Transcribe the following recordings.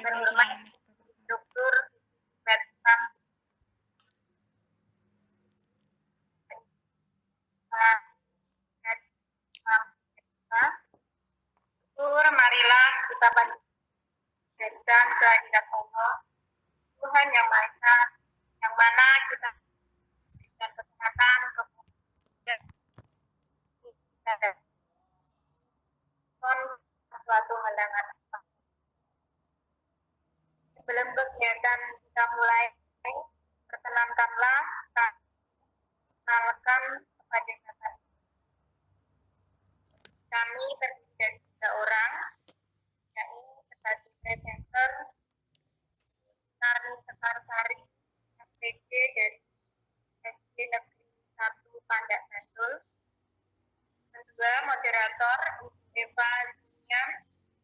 yang terhormat Dr. Bertram marilah kita panjatkan kehadirat Allah, Tuhan yang Maha Esa, yang mana kita berikan kesehatan, kemudian suatu halangan. Sebelum kegiatan kita mulai, perkenankanlah kenalkan kepada Bapak. Kami terdiri dari 3 orang, yakni sebagai presenter Narni Sekarsari, SPG dari SD Negeri 1 Pandak Bantul. Kedua, moderator Ibu Eva Dunia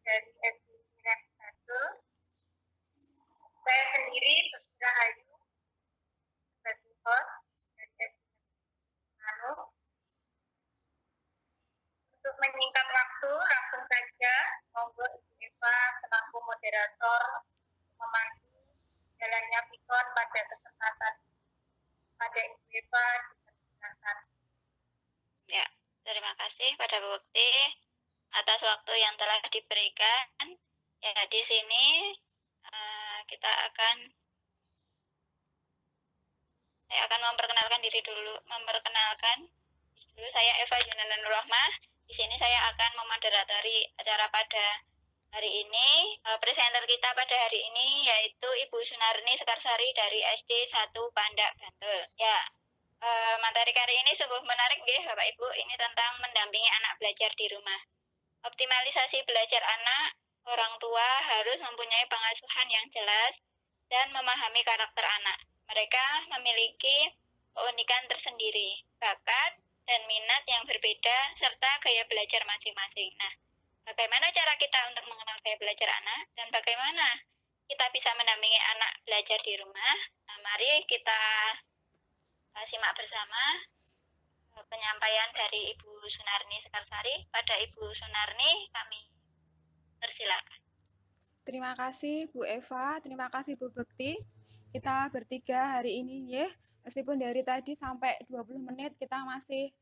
dari SD Negeri 1. Saya sendiri, Dr. Rahayu, sebagai host dari SD Negeri 1. Untuk menyingkat waktu, langsung saja monggo Ibu Eva selaku moderator memandu jalannya Vikon pada kesempatan pada Ibu Eva dipersilakan. Ya, terima kasih pada Bu Bekti atas waktu yang telah diberikan. Ya, di sini saya akan memperkenalkan diri dulu. Saya Eva Junana Nurrohmah. Di sini saya akan memoderatori acara pada hari ini. Presenter kita pada hari ini yaitu Ibu Sunarni Sekarsari dari SD 1 Pandak Bantul. Ya, materi kali ini sungguh menarik ya Bapak Ibu. Ini tentang mendampingi anak belajar di rumah. Optimalisasi belajar anak, orang tua harus mempunyai pengasuhan yang jelas dan memahami karakter anak. Mereka memiliki keunikan tersendiri, bakat dan minat yang berbeda serta gaya belajar masing-masing. Nah, bagaimana cara kita untuk mengenal gaya belajar anak dan bagaimana kita bisa mendampingi anak belajar di rumah? Nah, mari kita simak bersama penyampaian dari Ibu Sunarni Sekarsari. Pada Ibu Sunarni kami persilakan. Terima kasih Bu Eva, terima kasih Bu Bekti. Kita bertiga hari ini ya, meskipun dari tadi sampai 20 menit kita masih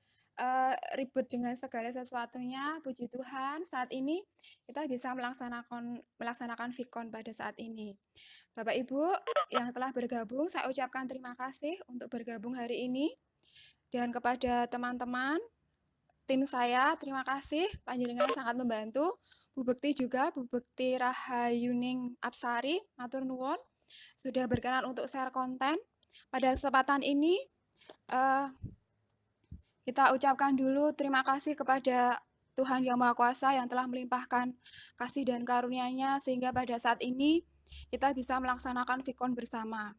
ribut dengan segala sesuatunya. Puji Tuhan saat ini kita bisa melaksanakan Vikon pada saat ini. Bapak Ibu yang telah bergabung, saya ucapkan terima kasih untuk bergabung hari ini. Dan kepada teman-teman tim saya, terima kasih, panjenengan sangat membantu. Bu Bekti juga, Bu Bekti Rahayuning Apsari, matur nuwun, sudah berkenan untuk share konten. Pada kesempatan ini, kita ucapkan dulu terima kasih kepada Tuhan Yang Maha Kuasa yang telah melimpahkan kasih dan karunia-Nya sehingga pada saat ini kita bisa melaksanakan Vikon bersama.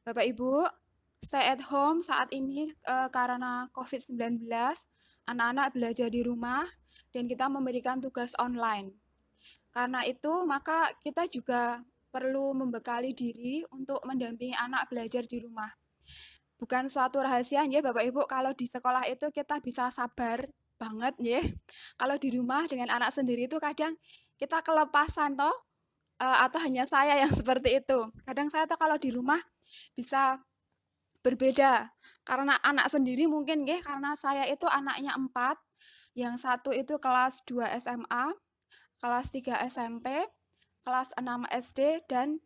Bapak Ibu, stay at home saat ini karena COVID-19, anak-anak belajar di rumah dan kita memberikan tugas online. Karena itu, maka kita juga perlu membekali diri untuk mendampingi anak belajar di rumah. Bukan suatu rahasia ya Bapak Ibu, kalau di sekolah itu kita bisa sabar banget ya. Kalau di rumah dengan anak sendiri itu kadang kita kelepasan toh, atau hanya saya yang seperti itu. Kadang saya tuh kalau di rumah bisa berbeda karena anak sendiri mungkin ya, karena saya itu anaknya 4, yang satu itu kelas 2 SMA, kelas 3 SMP, kelas 6 SD dan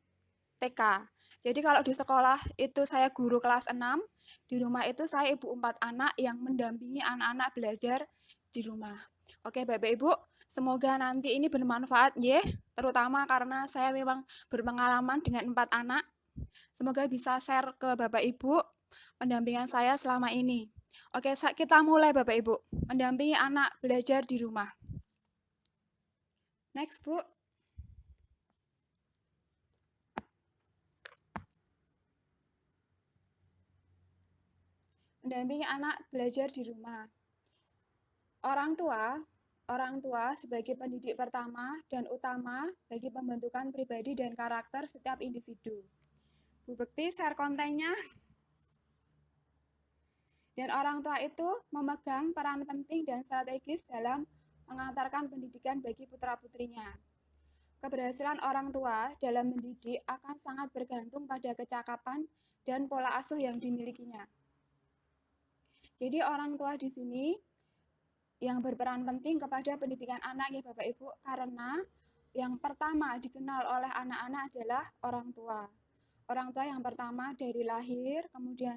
TK. Jadi kalau di sekolah itu saya guru kelas 6, di rumah itu saya ibu 4 anak yang mendampingi anak-anak belajar di rumah. Oke Bapak Ibu, semoga nanti ini bermanfaat ya, terutama karena saya memang berpengalaman dengan 4 anak. Semoga bisa share ke Bapak Ibu pendampingan saya selama ini. Oke, kita mulai Bapak Ibu, mendampingi anak belajar di rumah. Next Bu. Mendampingi anak belajar di rumah. Orang tua sebagai pendidik pertama dan utama bagi pembentukan pribadi dan karakter setiap individu. Bu Bekti share kontennya. Dan orang tua itu memegang peran penting dan strategis dalam mengantarkan pendidikan bagi putra-putrinya. keberhasilan orang tua dalam mendidik akan sangat bergantung pada kecakapan dan pola asuh yang dimilikinya. Jadi orang tua di sini yang berperan penting kepada pendidikan anak ya Bapak Ibu, karena yang pertama dikenal oleh anak-anak adalah orang tua. Orang tua yang pertama dari lahir, kemudian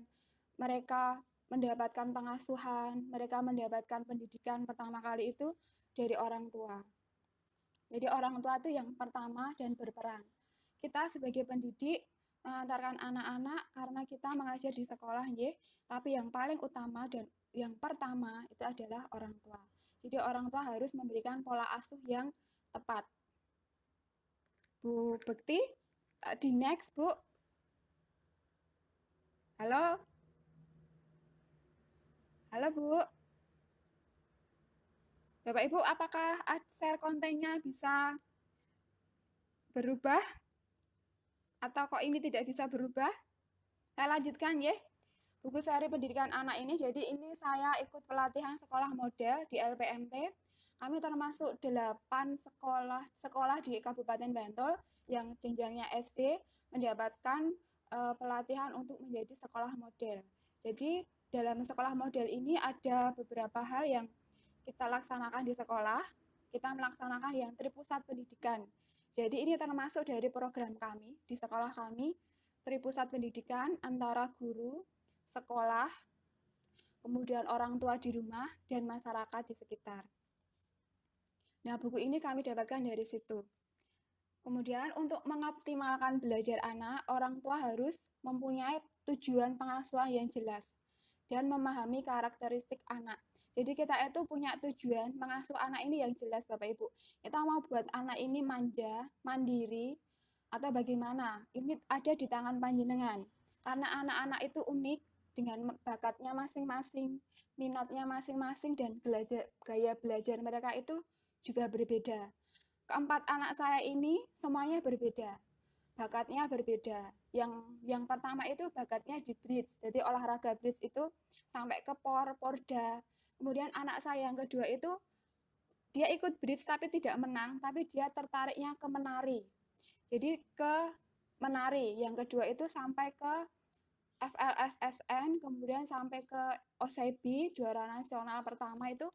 mereka mendapatkan pengasuhan, mereka mendapatkan pendidikan pertama kali itu dari orang tua. Jadi orang tua itu yang pertama dan berperan. Kita sebagai pendidik mengantarkan anak-anak karena kita mengajar di sekolah, ya. Tapi yang paling utama dan yang pertama itu adalah orang tua. Jadi orang tua harus memberikan pola asuh yang tepat. Bu Bekti, di next Bu. Halo? Halo Bu. Bapak Ibu, apakah share kontennya bisa berubah? Atau kok ini tidak bisa berubah? Saya lanjutkan ya. Buku sehari pendidikan anak ini, jadi ini saya ikut pelatihan sekolah model di LPMP. Kami termasuk 8 sekolah di Kabupaten Bantul yang jenjangnya SD mendapatkan pelatihan untuk menjadi sekolah model. Jadi dalam sekolah model ini ada beberapa hal yang kita laksanakan di sekolah. Kita melaksanakan yang Tripusat Pendidikan. Jadi ini termasuk dari program kami di sekolah kami, Tripusat Pendidikan antara guru, sekolah, kemudian orang tua di rumah, dan masyarakat di sekitar. Nah, buku ini kami dapatkan dari situ. Kemudian untuk mengoptimalkan belajar anak, orang tua harus mempunyai tujuan pengasuhan yang jelas dan memahami karakteristik anak. Jadi kita itu punya tujuan mengasuh anak ini yang jelas Bapak Ibu. Kita mau buat anak ini manja, mandiri, atau bagaimana? Ini ada di tangan panjenengan. Karena anak-anak itu unik, dengan bakatnya masing-masing, minatnya masing-masing, dan gaya belajar mereka itu juga berbeda. Keempat anak saya ini semuanya berbeda, bakatnya berbeda. Yang pertama itu bakatnya di bridge, jadi olahraga bridge itu sampai ke porda. Kemudian anak saya yang kedua itu dia ikut bridge tapi tidak menang, tapi dia tertariknya ke menari. Jadi ke menari. Yang kedua itu sampai ke FLSSN, kemudian sampai ke OSEBI, juara nasional pertama itu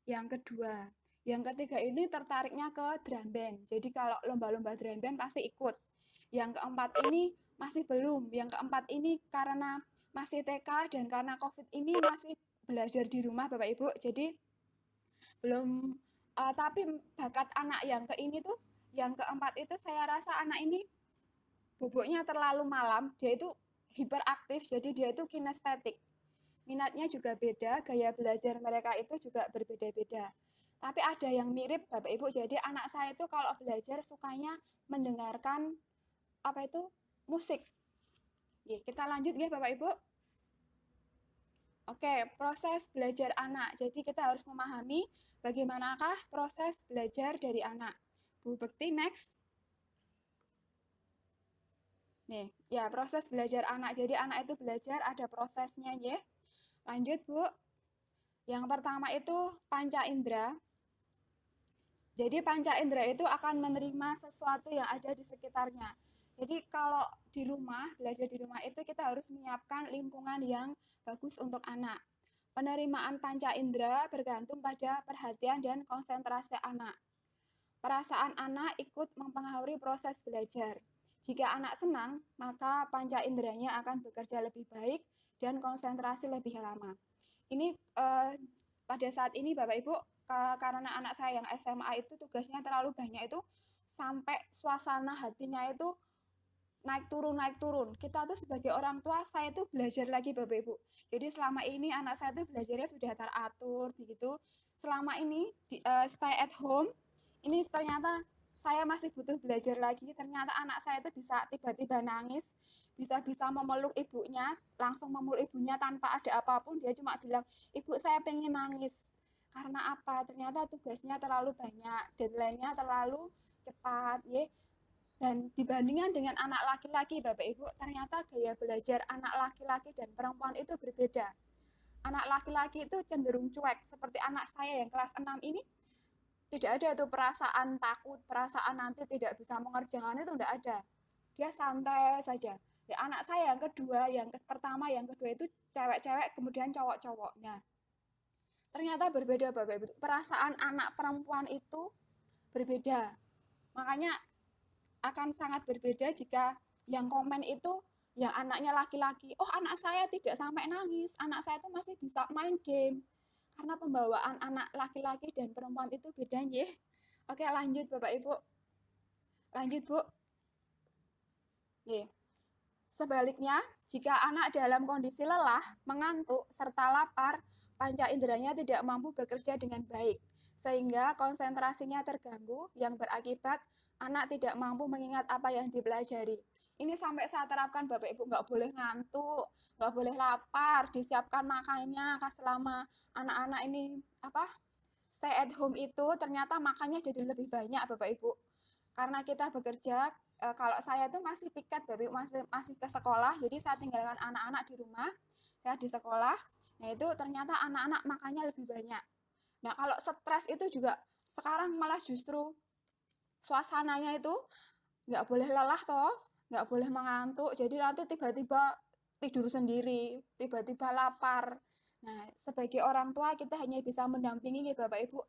yang kedua. Yang ketiga ini tertariknya ke drum band. Jadi kalau lomba-lomba drum band pasti ikut. Yang keempat ini masih belum. Yang keempat ini karena masih TK dan karena COVID ini masih belajar di rumah Bapak Ibu. Jadi belum, tapi bakat anak yang yang keempat itu saya rasa anak ini boboknya terlalu malam. Dia itu hiperaktif, jadi dia itu kinestetik. Minatnya juga beda, gaya belajar mereka itu juga berbeda-beda. Tapi ada yang mirip Bapak Ibu, jadi anak saya itu kalau belajar sukanya mendengarkan musik. Kita lanjut ya Bapak Ibu. Oke, proses belajar anak. Jadi kita harus memahami bagaimanakah proses belajar dari anak. Bu Bekti, next. Nih, ya proses belajar anak. Jadi anak itu belajar ada prosesnya ya. Lanjut Bu. Yang pertama itu panca indera. Jadi panca indera itu akan menerima sesuatu yang ada di sekitarnya. Jadi kalau di rumah, belajar di rumah itu kita harus menyiapkan lingkungan yang bagus untuk anak. Penerimaan panca indera bergantung pada perhatian dan konsentrasi anak. Perasaan anak ikut mempengaruhi proses belajar. Jika anak senang, maka panca inderanya akan bekerja lebih baik dan konsentrasi lebih lama. Ini pada saat ini Bapak Ibu, karena anak saya yang SMA itu tugasnya terlalu banyak itu sampai suasana hatinya itu naik turun. Kita tuh sebagai orang tua, saya tuh belajar lagi Bapak Ibu. Jadi selama ini anak saya tuh belajarnya sudah teratur begitu. Selama ini stay at home, ini ternyata saya masih butuh belajar lagi. Ternyata anak saya itu bisa tiba-tiba nangis, bisa memeluk ibunya, langsung memeluk ibunya tanpa ada apapun. Dia cuma bilang, "Ibu, saya pengen nangis." Karena apa? Ternyata tugasnya terlalu banyak, deadline-nya terlalu cepat, ya. Dan dibandingkan dengan anak laki-laki, Bapak Ibu, ternyata gaya belajar anak laki-laki dan perempuan itu berbeda. Anak laki-laki itu cenderung cuek, seperti anak saya yang kelas 6 ini, tidak ada itu perasaan takut, perasaan nanti tidak bisa mengerjakan itu tidak ada. Dia santai saja. Ya, anak saya yang kedua, pertama, yang kedua itu cewek-cewek, kemudian cowok-cowok. Nah, ternyata berbeda Bapak Ibu. Perasaan anak perempuan itu berbeda. Makanya akan sangat berbeda jika yang komen itu yang anaknya laki-laki. Oh, anak saya tidak sampai nangis, anak saya itu masih bisa main game. Karena pembawaan anak laki-laki dan perempuan itu beda ya. Oke, lanjut Bapak Ibu. Lanjut Bu. Nih. Sebaliknya, jika anak dalam kondisi lelah, mengantuk, serta lapar, panca inderanya tidak mampu bekerja dengan baik, sehingga konsentrasinya terganggu yang berakibat anak tidak mampu mengingat apa yang dipelajari. Ini sampai saya terapkan Bapak Ibu, nggak boleh ngantuk, nggak boleh lapar, disiapkan makannya selama anak-anak ini stay at home itu ternyata makannya jadi lebih banyak Bapak Ibu. Karena kita bekerja, kalau saya itu masih piket Bapak, masih ke sekolah, jadi saya tinggalkan anak-anak di rumah, saya di sekolah. Nah itu ternyata anak-anak makannya lebih banyak. Nah kalau stres itu juga sekarang malah justru suasananya itu nggak boleh lelah toh, nggak boleh mengantuk, jadi nanti tiba-tiba tidur sendiri, tiba-tiba lapar. Nah sebagai orang tua kita hanya bisa mendampingi ya Bapak Ibu,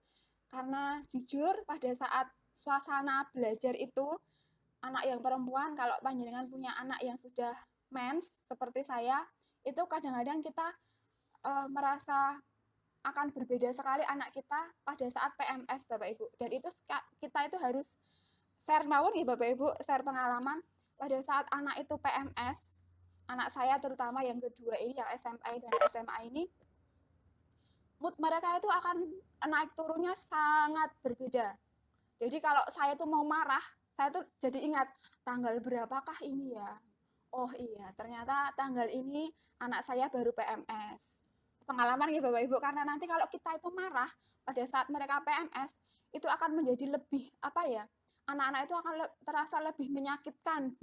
karena jujur pada saat suasana belajar itu, anak yang perempuan, kalau panjenengan punya anak yang sudah mens seperti saya, itu kadang-kadang kita merasa akan berbeda sekali anak kita pada saat PMS Bapak Ibu. Dan itu kita itu harus share mawon ya Bapak Ibu, share pengalaman pada saat anak itu PMS, anak saya terutama yang kedua ini, yang SMA dan SMA ini, mood mereka itu akan naik turunnya sangat berbeda. Jadi kalau saya tuh mau marah, saya tuh jadi ingat tanggal berapakah ini ya. Oh iya, ternyata tanggal ini anak saya baru PMS. Pengalaman ya Bapak Ibu, karena nanti kalau kita itu marah pada saat mereka PMS, itu akan menjadi lebih anak-anak itu akan terasa lebih menyakitkan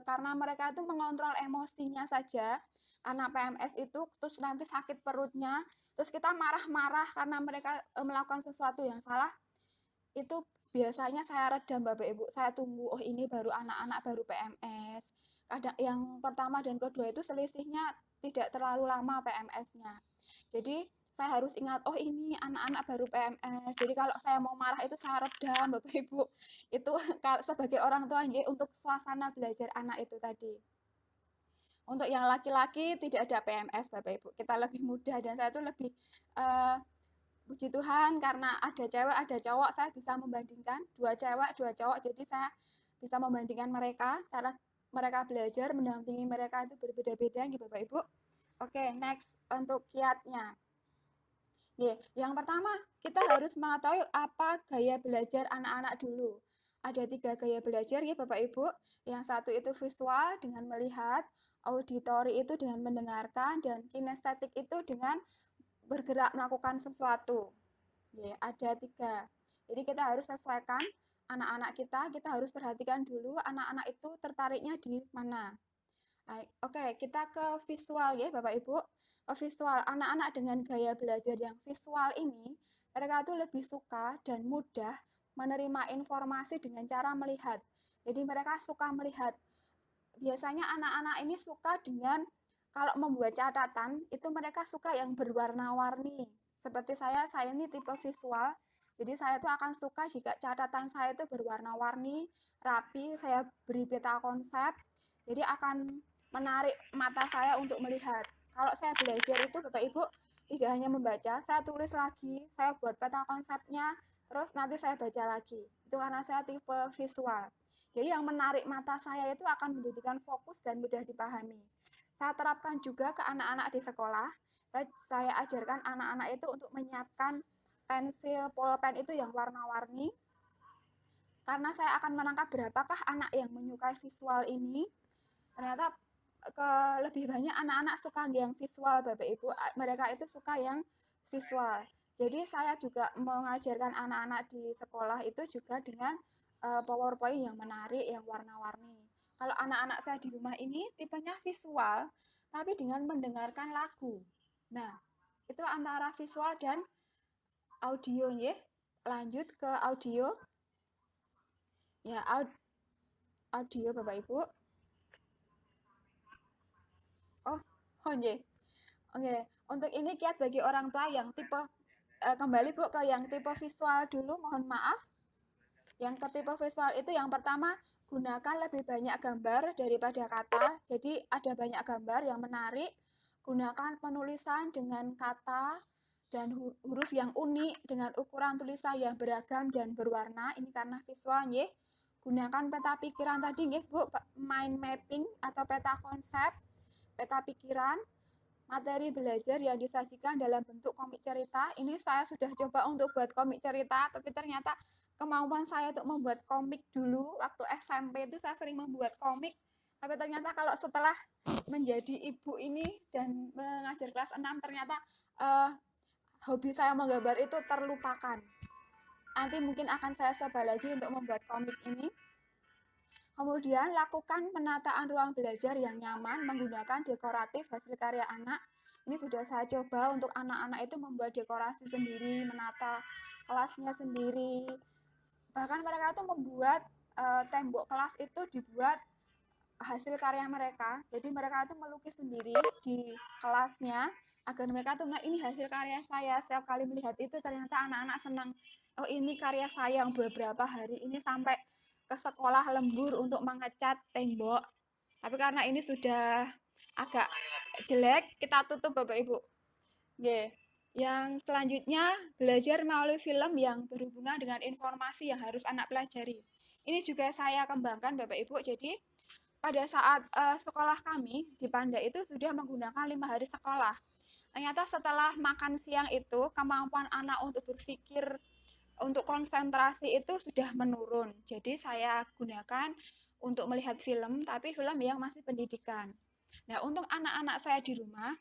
karena mereka itu mengontrol emosinya saja. Anak PMS itu terus nanti sakit perutnya, terus kita marah-marah karena mereka melakukan sesuatu yang salah. Itu biasanya saya redam Bapak Ibu, saya tunggu, oh ini baru anak-anak baru PMS. Kadang yang pertama dan kedua itu selisihnya tidak terlalu lama PMS-nya. Jadi saya harus ingat, oh ini anak-anak baru PMS. Jadi kalau saya mau marah itu saya redam Bapak Ibu. Itu sebagai orang tua untuk suasana belajar anak itu tadi. Untuk yang laki-laki tidak ada PMS Bapak Ibu. Kita lebih mudah dan saya itu lebih puji Tuhan karena ada cewek ada cowok, saya bisa membandingkan dua cewek dua cowok, jadi saya bisa membandingkan mereka, cara mereka belajar, mendampingi mereka itu berbeda-beda gitu Bapak Ibu. Oke, next untuk kiatnya. Yang pertama kita harus mengetahui apa gaya belajar anak-anak dulu. Ada 3 gaya belajar ya Bapak Ibu. Yang satu itu visual dengan melihat, auditory itu dengan mendengarkan, dan kinestetik itu dengan bergerak melakukan sesuatu. Ada 3. Jadi kita harus sesuaikan anak-anak kita harus perhatikan dulu anak-anak itu tertariknya di mana. Oke, kita ke visual ya Bapak Ibu. Visual, anak-anak dengan gaya belajar yang visual ini, mereka itu lebih suka dan mudah menerima informasi dengan cara melihat. Jadi mereka suka melihat. Biasanya anak-anak ini suka dengan kalau membuat catatan, itu mereka suka yang berwarna-warni. Seperti saya ini tipe visual, jadi saya tuh akan suka jika catatan saya itu berwarna-warni, rapi, saya beri peta konsep, jadi akan menarik mata saya untuk melihat. Kalau saya belajar itu Bapak Ibu, tidak hanya membaca, saya tulis lagi, saya buat peta konsepnya, terus nanti saya baca lagi. Itu karena saya tipe visual. Jadi yang menarik mata saya itu akan menjadikan fokus dan mudah dipahami. Saya terapkan juga ke anak-anak di sekolah. Saya ajarkan anak-anak itu untuk menyiapkan pensil, pulpen itu yang warna-warni. Karena saya akan menangkap berapakah anak yang menyukai visual ini. Ternyata lebih banyak anak-anak suka yang visual Bapak Ibu. Mereka itu suka yang visual. Jadi saya juga mengajarkan anak-anak di sekolah itu juga dengan PowerPoint yang menarik, yang warna-warni. Kalau anak-anak saya di rumah ini tipenya visual, tapi dengan mendengarkan lagu. Nah, itu antara visual dan audio ya. lanjut ke audio. Ya, audio Bapak Ibu. Oh, nggih. Oke, untuk ini kiat bagi orang tua yang tipe kembali Bu ke yang tipe visual dulu, mohon maaf. Yang ke tipe visual itu yang pertama, gunakan lebih banyak gambar daripada kata. Jadi ada banyak gambar yang menarik. Gunakan penulisan dengan kata dan huruf yang unik dengan ukuran tulisan yang beragam dan berwarna. Ini karena visual nggih. Gunakan peta pikiran tadi nggih Bu, mind mapping atau peta konsep, peta pikiran. Materi belajar yang disajikan dalam bentuk komik cerita. Ini saya sudah coba untuk buat komik cerita, tapi ternyata kemampuan saya untuk membuat komik dulu waktu SMP itu saya sering membuat komik. Tapi ternyata kalau setelah menjadi ibu ini dan mengajar kelas 6 ternyata hobi saya menggambar itu terlupakan. Nanti mungkin akan saya coba lagi untuk membuat komik ini. Kemudian, lakukan penataan ruang belajar yang nyaman menggunakan dekoratif hasil karya anak. Ini sudah saya coba untuk anak-anak itu membuat dekorasi sendiri, menata kelasnya sendiri. Bahkan mereka itu membuat tembok kelas itu dibuat hasil karya mereka. Jadi mereka itu melukis sendiri di kelasnya agar mereka tuh ini hasil karya saya. Setiap kali melihat itu ternyata anak-anak senang. Oh, ini karya saya yang beberapa hari ini sampai ke sekolah lembur untuk mengecat tembok. Tapi karena ini sudah agak jelek, kita tutup Bapak Ibu. Oke. Yang selanjutnya, belajar melalui film yang berhubungan dengan informasi yang harus anak pelajari. Ini juga saya kembangkan Bapak Ibu. Jadi pada saat sekolah kami di Panda itu sudah menggunakan 5 hari sekolah. Ternyata setelah makan siang itu kemampuan anak untuk berpikir, untuk konsentrasi itu sudah menurun. Jadi saya gunakan untuk melihat film, tapi film yang masih pendidikan. Nah, untuk anak-anak saya di rumah,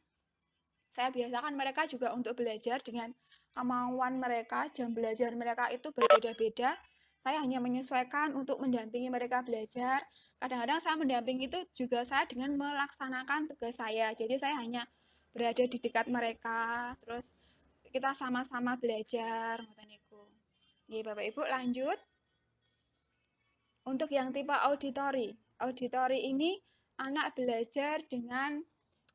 saya biasakan mereka juga untuk belajar dengan kemauan mereka, jam belajar mereka itu berbeda-beda. Saya hanya menyesuaikan untuk mendampingi mereka belajar. Kadang-kadang saya mendampingi itu juga saya dengan melaksanakan tugas saya. Jadi saya hanya berada di dekat mereka, terus kita sama-sama belajar. Oke, Bapak Ibu lanjut. Untuk yang tipe auditori. Auditori ini anak belajar dengan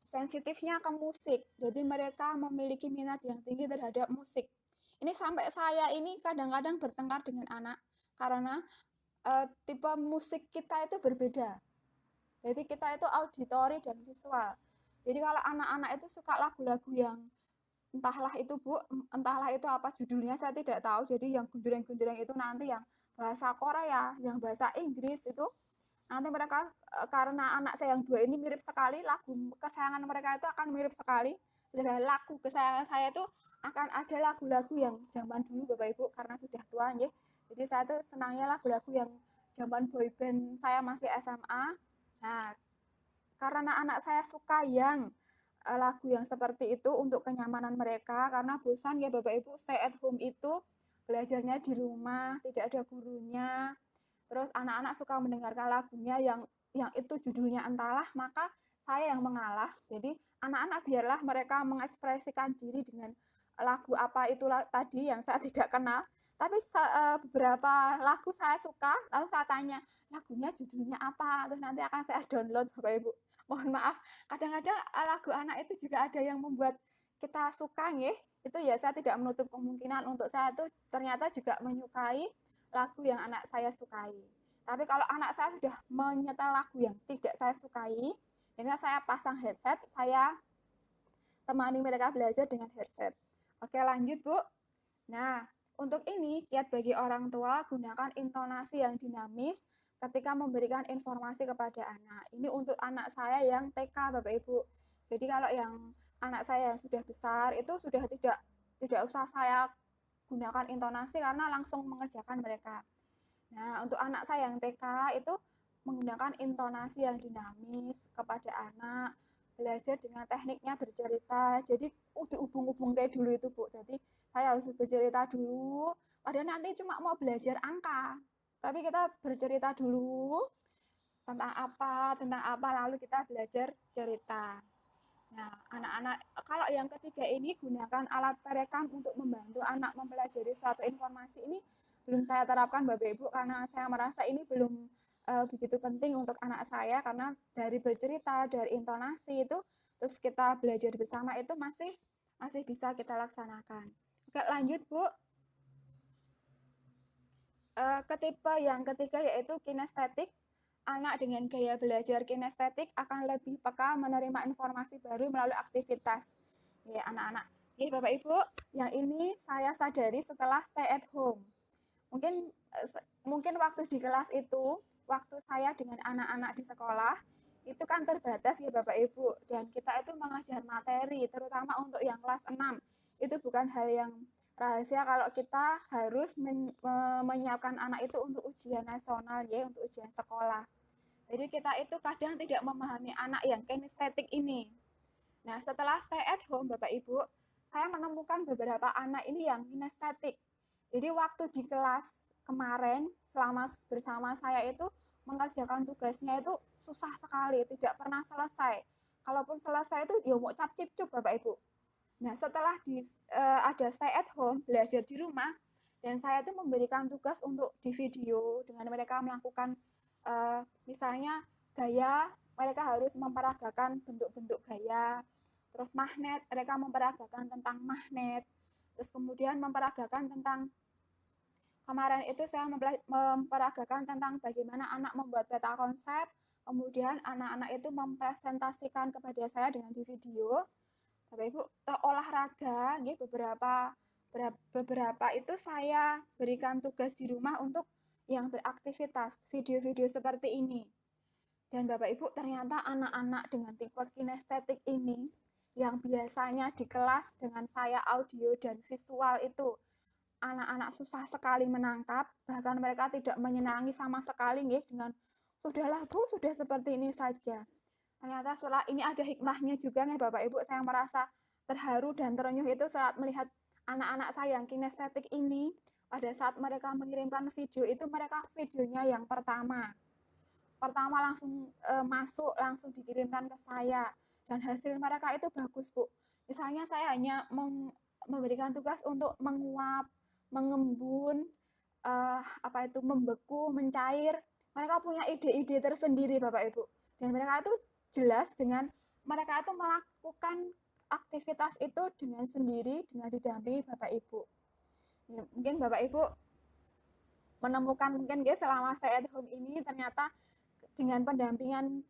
sensitifnya ke musik. Jadi mereka memiliki minat yang tinggi terhadap musik. Ini sampai saya ini kadang-kadang bertengkar dengan anak karena tipe musik kita itu berbeda. Jadi kita itu auditori dan visual. Jadi kalau anak-anak itu suka lagu-lagu yang entahlah itu Bu, entahlah itu apa judulnya saya tidak tahu. Jadi yang gunjreng-gunjreng itu nanti yang bahasa Korea, yang bahasa Inggris itu nanti mereka karena anak saya yang dua ini mirip sekali, lagu kesayangan mereka itu akan mirip sekali. Sedangkan lagu kesayangan saya itu akan ada lagu-lagu yang zaman dulu Bapak Ibu karena sudah tua ya. Jadi saya tuh senangnya lagu-lagu yang zaman boyband saya masih SMA. Nah, karena anak saya suka yang lagu yang seperti itu untuk kenyamanan mereka karena bosan ya Bapak Ibu stay at home itu belajarnya di rumah, tidak ada gurunya. Terus anak-anak suka mendengarkan lagunya yang itu judulnya entahlah, maka saya yang mengalah. Jadi anak-anak biarlah mereka mengekspresikan diri dengan lagu apa itulah tadi yang saya tidak kenal. Tapi beberapa lagu saya suka, lalu saya tanya lagunya judulnya apa, terus nanti akan saya download Bapak Ibu. Mohon maaf, kadang-kadang lagu anak itu juga ada yang membuat kita suka nggih. Itu ya saya tidak menutup kemungkinan untuk saya itu ternyata juga menyukai lagu yang anak saya sukai. Tapi kalau anak saya sudah menyetel lagu yang tidak saya sukai, ini saya pasang headset, saya temani mereka belajar dengan headset. Oke, lanjut Bu. Nah, untuk ini kiat bagi orang tua gunakan intonasi yang dinamis ketika memberikan informasi kepada anak. Ini untuk anak saya yang TK Bapak Ibu. Jadi kalau yang anak saya yang sudah besar itu sudah tidak usah saya gunakan intonasi karena langsung mengerjakan mereka. Nah, untuk anak saya yang TK itu menggunakan intonasi yang dinamis kepada anak, belajar dengan tekniknya bercerita. Jadi dihubung-hubung kayak dulu itu Bu. Jadi saya harus bercerita dulu. Padahal nanti cuma mau belajar angka. Tapi kita bercerita dulu tentang apa, lalu kita belajar cerita. Nah, anak-anak, kalau yang ketiga ini gunakan alat perekam untuk membantu anak mempelajari suatu informasi ini belum saya terapkan Bapak Ibu karena saya merasa ini belum begitu penting untuk anak saya karena dari bercerita, dari intonasi itu terus kita belajar bersama itu masih bisa kita laksanakan. Oke, lanjut Bu. Ke tipe yang ketiga yaitu kinestetik. Anak dengan gaya belajar kinestetik akan lebih peka menerima informasi baru melalui aktivitas. Ya, anak-anak. Ya, Bapak Ibu, yang ini saya sadari setelah stay at home. Mungkin waktu di kelas itu, waktu saya dengan anak-anak di sekolah, itu kan terbatas ya Bapak Ibu. Dan kita itu mengajar materi, terutama untuk yang kelas 6. Itu bukan hal yang rahasia kalau kita harus menyiapkan anak itu untuk ujian nasional ya, untuk ujian sekolah. Jadi kita itu kadang tidak memahami anak yang kinestetik ini. Nah, setelah stay at home Bapak Ibu, saya menemukan beberapa anak ini yang kinestetik. Jadi waktu di kelas kemarin selama bersama saya itu mengerjakan tugasnya itu susah sekali, tidak pernah selesai. Kalaupun selesai itu ya mau cap cip cup Bapak Ibu. Nah, setelah ada stay at home, belajar di rumah, dan saya itu memberikan tugas untuk di video dengan mereka melakukan misalnya gaya, mereka harus memperagakan bentuk-bentuk gaya, terus magnet, mereka memperagakan tentang magnet, terus kemudian memperagakan tentang kemarin itu saya memperagakan tentang bagaimana anak membuat peta konsep, kemudian anak-anak itu mempresentasikan kepada saya dengan di video. Bapak Ibu, olahraga, ya, beberapa itu saya berikan tugas di rumah untuk yang beraktivitas, video-video seperti ini. Dan Bapak Ibu, ternyata anak-anak dengan tipe kinestetik ini, yang biasanya di kelas dengan saya audio dan visual itu, anak-anak susah sekali menangkap, bahkan mereka tidak menyenangi sama sekali, ya, dengan sudahlah Bu, sudah seperti ini saja. Ternyata setelah ini ada hikmahnya juga nih Bapak Ibu, saya merasa terharu dan terenyuh itu saat melihat anak-anak saya yang kinestetik ini, pada saat mereka mengirimkan video itu mereka videonya yang pertama langsung masuk, langsung dikirimkan ke saya, dan hasil mereka itu bagus Bu. Misalnya saya hanya memberikan tugas untuk menguap, mengembun, membeku, mencair, mereka punya ide-ide tersendiri Bapak Ibu, dan mereka itu jelas dengan mereka itu melakukan aktivitas itu dengan sendiri, dengan didampingi Bapak Ibu. Ya, mungkin Bapak Ibu menemukan mungkin guys selama stay at home ini ternyata dengan pendampingan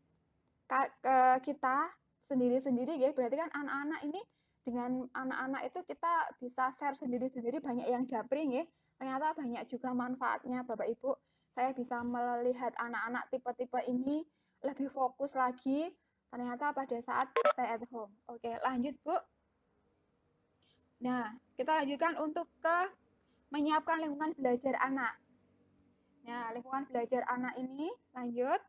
kita sendiri-sendiri ya, berarti kan anak-anak ini dengan anak-anak itu kita bisa share sendiri-sendiri, banyak yang japring ya, ternyata banyak juga manfaatnya Bapak Ibu. Saya bisa melihat anak-anak tipe-tipe ini lebih fokus lagi ternyata pada saat stay at home. Oke, lanjut Bu. Nah, kita lanjutkan untuk ke menyiapkan lingkungan belajar anak. Nah, lingkungan belajar anak ini lanjut.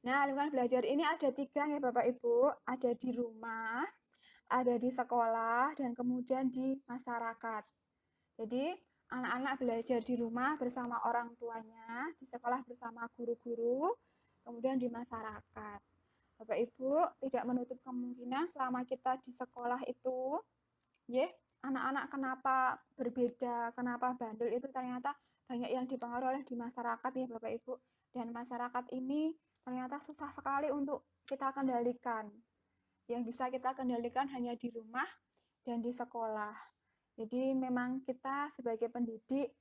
Nah, lingkungan belajar ini ada 3 ya Bapak Ibu, ada di rumah, ada di sekolah, dan kemudian di masyarakat. Jadi, anak-anak belajar di rumah bersama orang tuanya, di sekolah bersama guru-guru, kemudian di masyarakat. Bapak Ibu tidak menutup kemungkinan selama kita di sekolah itu, ya, anak-anak kenapa berbeda, kenapa bandel itu ternyata banyak yang dipengaruhi oleh di masyarakat ya Bapak Ibu. Dan masyarakat ini ternyata susah sekali untuk kita kendalikan. Yang bisa kita kendalikan hanya di rumah dan di sekolah. Jadi memang kita sebagai pendidik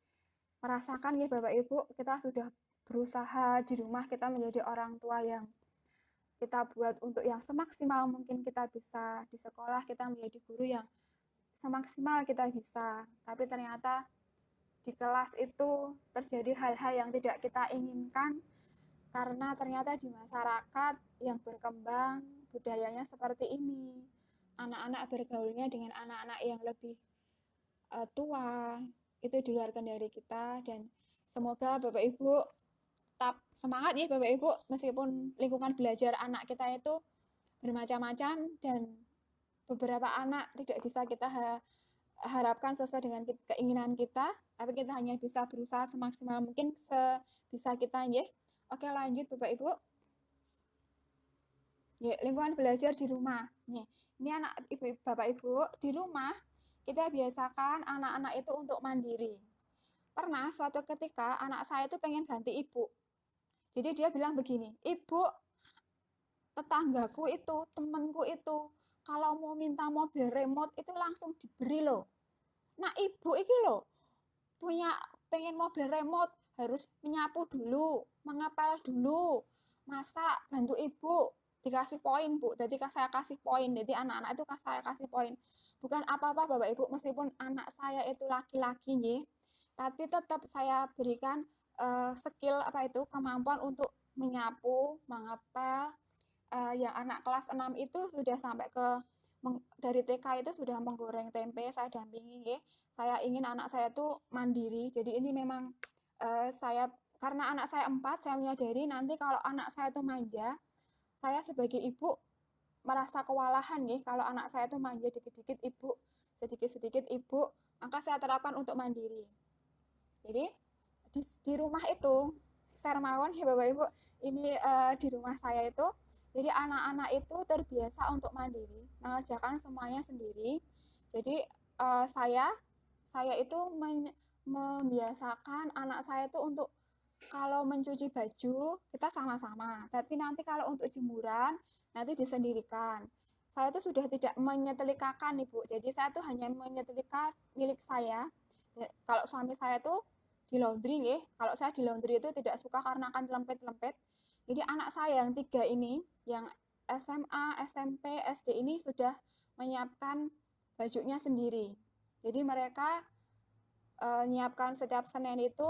merasakan ya Bapak Ibu, kita sudah berusaha di rumah kita menjadi orang tua yang kita buat untuk yang semaksimal mungkin kita bisa, di sekolah kita menjadi guru yang semaksimal kita bisa, tapi ternyata di kelas itu terjadi hal-hal yang tidak kita inginkan karena ternyata di masyarakat yang berkembang budayanya seperti ini, anak-anak bergaulnya dengan anak-anak yang lebih tua, itu di luar kendali kita. Dan semoga Bapak Ibu tetap semangat ya Bapak Ibu, meskipun lingkungan belajar anak kita itu bermacam-macam dan beberapa anak tidak bisa kita harapkan sesuai dengan keinginan kita, tapi kita hanya bisa berusaha semaksimal mungkin sebisa kita ya. Oke, lanjut Bapak Ibu. Ya, lingkungan belajar di rumah. Nih, ini anak ibu, bapak ibu di rumah kita biasakan anak-anak itu untuk mandiri. Pernah suatu ketika anak saya itu pengen ganti ibu. Jadi dia bilang begini, ibu, tetanggaku itu, temanku itu, kalau mau minta mobil remote itu langsung diberi loh. Nah ibu iki loh, punya pengen mobil remote harus menyapu dulu, mengepel dulu, masa bantu ibu dikasih poin bu, jadi saya kasih poin, jadi anak-anak itu saya kasih poin, bukan apa-apa bapak ibu, meskipun anak saya itu laki-laki nih, tapi tetap saya berikan skill apa itu kemampuan untuk menyapu, mengepel. Yang anak kelas 6 itu sudah sampai ke dari TK itu sudah menggoreng tempe, saya dampingi ya. Saya ingin anak saya tuh mandiri. Jadi ini memang saya karena anak saya 4, saya menyadari nanti kalau anak saya tuh manja, saya sebagai ibu merasa kewalahan ya kalau anak saya tuh manja dikit-dikit ibu, sedikit-sedikit ibu, maka saya terapkan untuk mandiri. Jadi di rumah itu Sarmawan ya Bapak Ibu, ini di rumah saya itu, jadi anak-anak itu terbiasa untuk mandiri, mengerjakan semuanya sendiri. Jadi saya itu membiasakan anak saya itu untuk kalau mencuci baju kita sama-sama, tapi nanti kalau untuk jemuran nanti disendirikan. Saya itu sudah tidak menyetrikakan Ibu, jadi saya tuh hanya menyetrika milik saya. Kalau suami saya tuh di laundry ya, kalau saya di laundry itu tidak suka karena akan lempet-lempet. Jadi anak saya yang 3 ini, yang SMA, SMP, SD ini sudah menyiapkan bajunya sendiri. Jadi mereka menyiapkan setiap Senin itu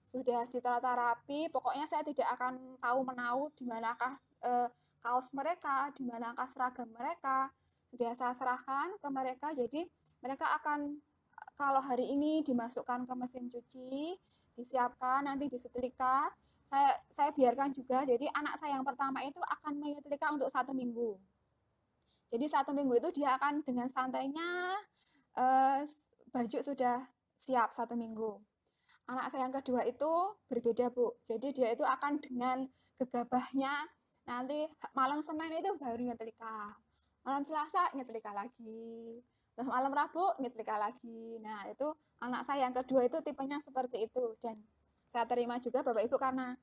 sudah ditata rapi, pokoknya saya tidak akan tahu menau di manakah kaos mereka, di manakah seragam mereka, sudah saya serahkan ke mereka, jadi mereka akan kalau hari ini dimasukkan ke mesin cuci, disiapkan, nanti disetrika, saya biarkan juga, jadi anak saya yang pertama itu akan menyetrika untuk 1 minggu. Jadi 1 minggu itu dia akan dengan santainya baju sudah siap 1 minggu. Anak saya yang kedua itu berbeda Bu, jadi dia itu akan dengan gegabahnya nanti malam Senin itu baru nyetrika, malam Selasa nyetrika lagi, terus malam Rabu nyetrika lagi. Nah itu anak saya yang kedua itu tipenya seperti itu, dan saya terima juga Bapak Ibu karena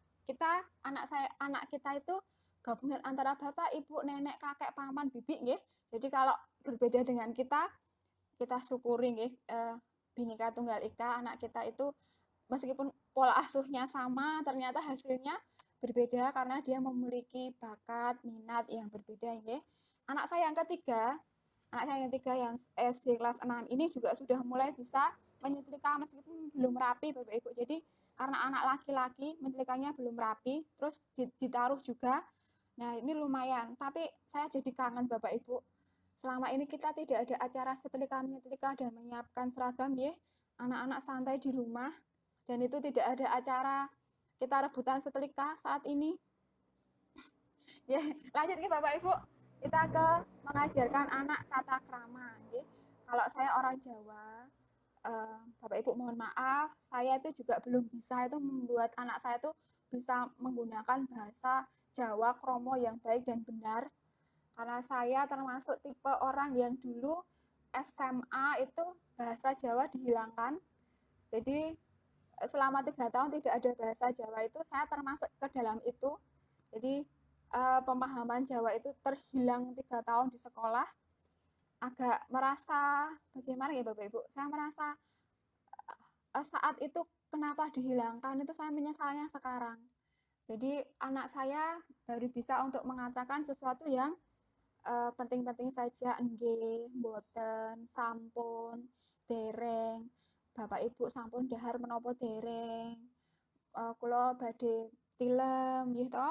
anak kita itu gabungan antara bapak, ibu, nenek, kakek, paman, bibi nggih. Jadi kalau berbeda dengan kita syukuri nggih, Bhinneka Tunggal Ika, anak kita itu meskipun pola asuhnya sama, ternyata hasilnya berbeda karena dia memiliki bakat, minat yang berbeda ya. Anak saya yang ketiga yang SD kelas 6 ini juga sudah mulai bisa menyetrika meskipun belum rapi Bapak Ibu. Jadi karena anak laki-laki menyetrikanya belum rapi, terus ditaruh juga. Nah, ini lumayan, tapi saya jadi kangen Bapak Ibu. Selama ini kita tidak ada acara setrika menyetrika dan menyiapkan seragam ya. Anak-anak santai di rumah. Dan itu tidak ada acara kita rebutan setrika saat ini. Ya, lanjut ke Bapak Ibu. Kita ke mengajarkan anak tata krama. Ya. Kalau saya orang Jawa, Bapak Ibu mohon maaf, saya itu juga belum bisa itu membuat anak saya itu bisa menggunakan bahasa Jawa kromo yang baik dan benar. Karena saya termasuk tipe orang yang dulu SMA itu bahasa Jawa dihilangkan. Jadi selama 3 tahun tidak ada bahasa Jawa itu saya termasuk ke dalam itu. Jadi pemahaman Jawa itu terhilang 3 tahun di sekolah. Agak merasa bagaimana ya Bapak Ibu, saya merasa saat itu kenapa dihilangkan itu saya menyesalnya sekarang. Jadi anak saya baru bisa untuk mengatakan sesuatu yang penting-penting saja, enggih, mboten, sampun, dereng, Bapak Ibu sampun dahar menapa dereng, kula badhe tilem nggih to.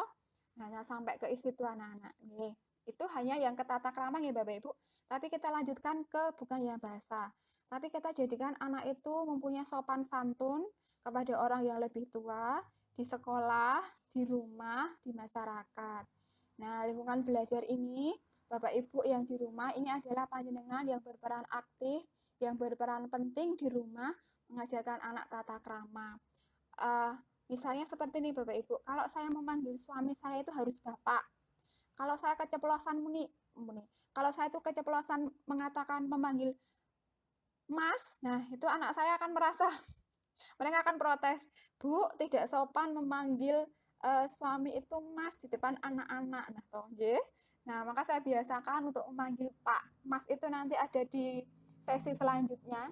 Nah, sampai ke situ anak-anak nggih. Itu hanya yang ke tata krama nggih Bapak Ibu. Tapi kita lanjutkan ke bukan yang bahasa. Tapi kita jadikan anak itu mempunyai sopan santun kepada orang yang lebih tua, di sekolah, di rumah, di masyarakat. Nah, lingkungan belajar ini Bapak Ibu yang di rumah ini adalah panjenengan yang berperan aktif, yang berperan penting di rumah mengajarkan anak tata krama. Misalnya seperti ini Bapak Ibu, kalau saya memanggil suami saya itu harus Bapak. kalau saya keceplosan kalau saya itu keceplosan mengatakan memanggil Mas, nah itu anak saya akan merasa mereka akan protes, Bu, tidak sopan memanggil suami itu Mas di depan anak-anak. Nah, toh, nggih. Nah, maka saya biasakan untuk memanggil Pak. Mas itu nanti ada di sesi selanjutnya.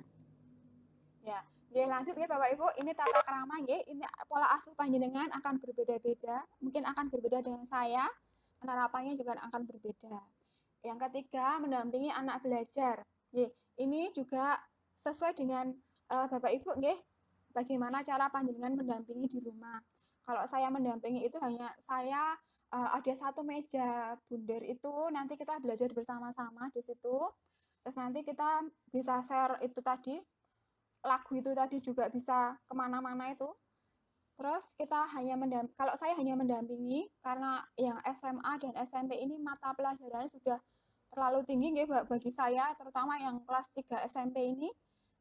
Ya, nggih lanjut nggih Bapak Ibu, ini tata krama nggih, ini pola asuh panjenengan akan berbeda-beda, mungkin akan berbeda dengan saya, penerapannya juga akan berbeda. Yang ketiga, mendampingi anak belajar. Nggih, ini juga sesuai dengan Bapak Ibu nggih, bagaimana cara panjenengan mendampingi di rumah. Kalau saya mendampingi itu hanya saya ada satu meja bundar itu nanti kita belajar bersama-sama di situ. Terus nanti kita bisa share itu tadi, lagu itu tadi juga bisa kemana-mana itu. Terus kita kalau saya hanya mendampingi karena yang SMA dan SMP ini mata pelajarannya sudah terlalu tinggi nggih bagi saya, terutama yang kelas 3 SMP ini.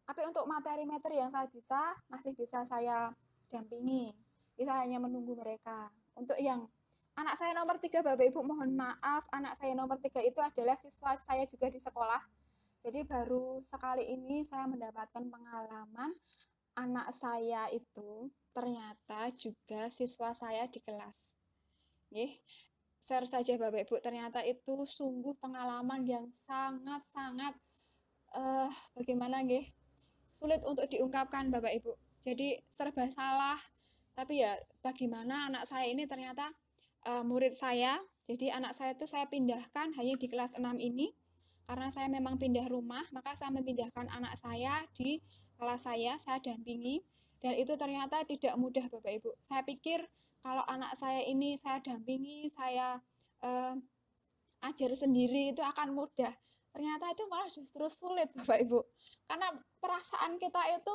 Tapi untuk materi-materi yang saya bisa, masih bisa saya dampingi. Bisa hanya menunggu mereka. Untuk yang anak saya nomor 3, Bapak Ibu mohon maaf, anak saya nomor 3 itu adalah siswa saya juga di sekolah. Jadi baru sekali ini saya mendapatkan pengalaman anak saya itu ternyata juga siswa saya di kelas. Nih, share saja Bapak Ibu, ternyata itu sungguh pengalaman yang sangat-sangat bagaimana nggih? Sulit untuk diungkapkan Bapak Ibu. Jadi serba salah. Tapi ya bagaimana anak saya ini ternyata murid saya. Jadi anak saya itu saya pindahkan hanya di kelas 6 ini. Karena saya memang pindah rumah, maka saya memindahkan anak saya di kelas saya dampingi. Dan itu ternyata tidak mudah Bapak Ibu. Saya pikir kalau anak saya ini saya dampingi, saya ajar sendiri itu akan mudah. Ternyata itu malah justru sulit Bapak Ibu. Karena perasaan kita itu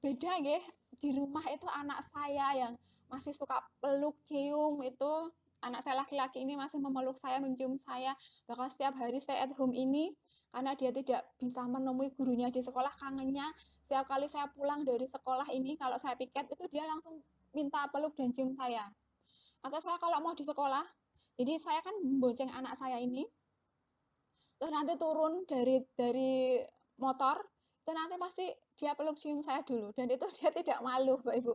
beda nggih. Di rumah itu anak saya yang masih suka peluk, cium itu anak saya laki-laki ini masih memeluk saya, mencium saya. Bahkan setiap hari stay at home ini karena dia tidak bisa menemui gurunya di sekolah, kangennya setiap kali saya pulang dari sekolah ini kalau saya piket itu dia langsung minta peluk dan cium saya. Atau saya kalau mau di sekolah, jadi saya kan membonceng anak saya ini, terus nanti turun dari motor, itu nanti pasti dia peluk cium saya dulu, dan itu dia tidak malu Bapak Ibu,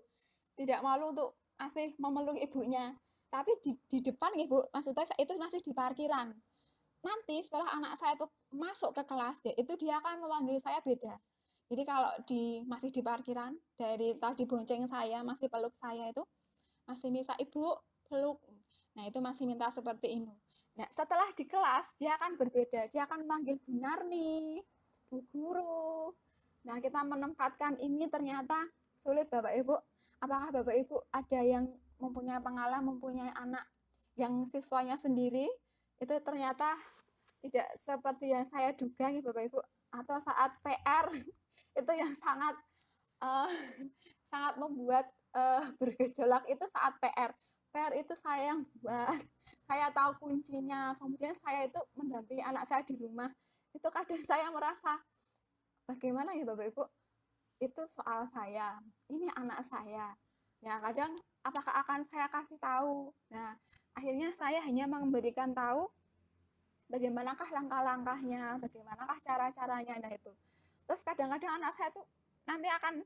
tidak malu untuk masih memeluk ibunya. Tapi di depan Ibu, maksudnya itu masih di parkiran. Nanti setelah anak saya itu masuk ke kelas, itu dia akan memanggil saya beda. Jadi kalau masih di parkiran, dari tadi bonceng saya, masih peluk saya itu, masih bisa Ibu peluk. Nah, itu masih minta seperti ini. Nah, setelah di kelas, dia akan berbeda. Dia akan memanggil Bu Narni, Bu Guru. Nah, kita menempatkan ini ternyata sulit Bapak Ibu. Apakah Bapak Ibu ada yang mempunyai pengalaman, mempunyai anak yang siswanya sendiri, itu ternyata tidak seperti yang saya duga nih Bapak Ibu. Atau saat PR, itu yang sangat sangat membuat bergejolak itu saat PR. PR itu saya yang buat, saya tahu kuncinya, kemudian saya itu mendampingi anak saya di rumah. Itu kadang saya merasa, bagaimana ya Bapak Ibu, itu soal saya, ini anak saya. Ya kadang apakah akan saya kasih tahu? Nah, akhirnya saya hanya memberikan tahu bagaimanakah langkah-langkahnya, bagaimanakah cara-caranya, nah itu. Terus kadang-kadang anak saya tuh nanti akan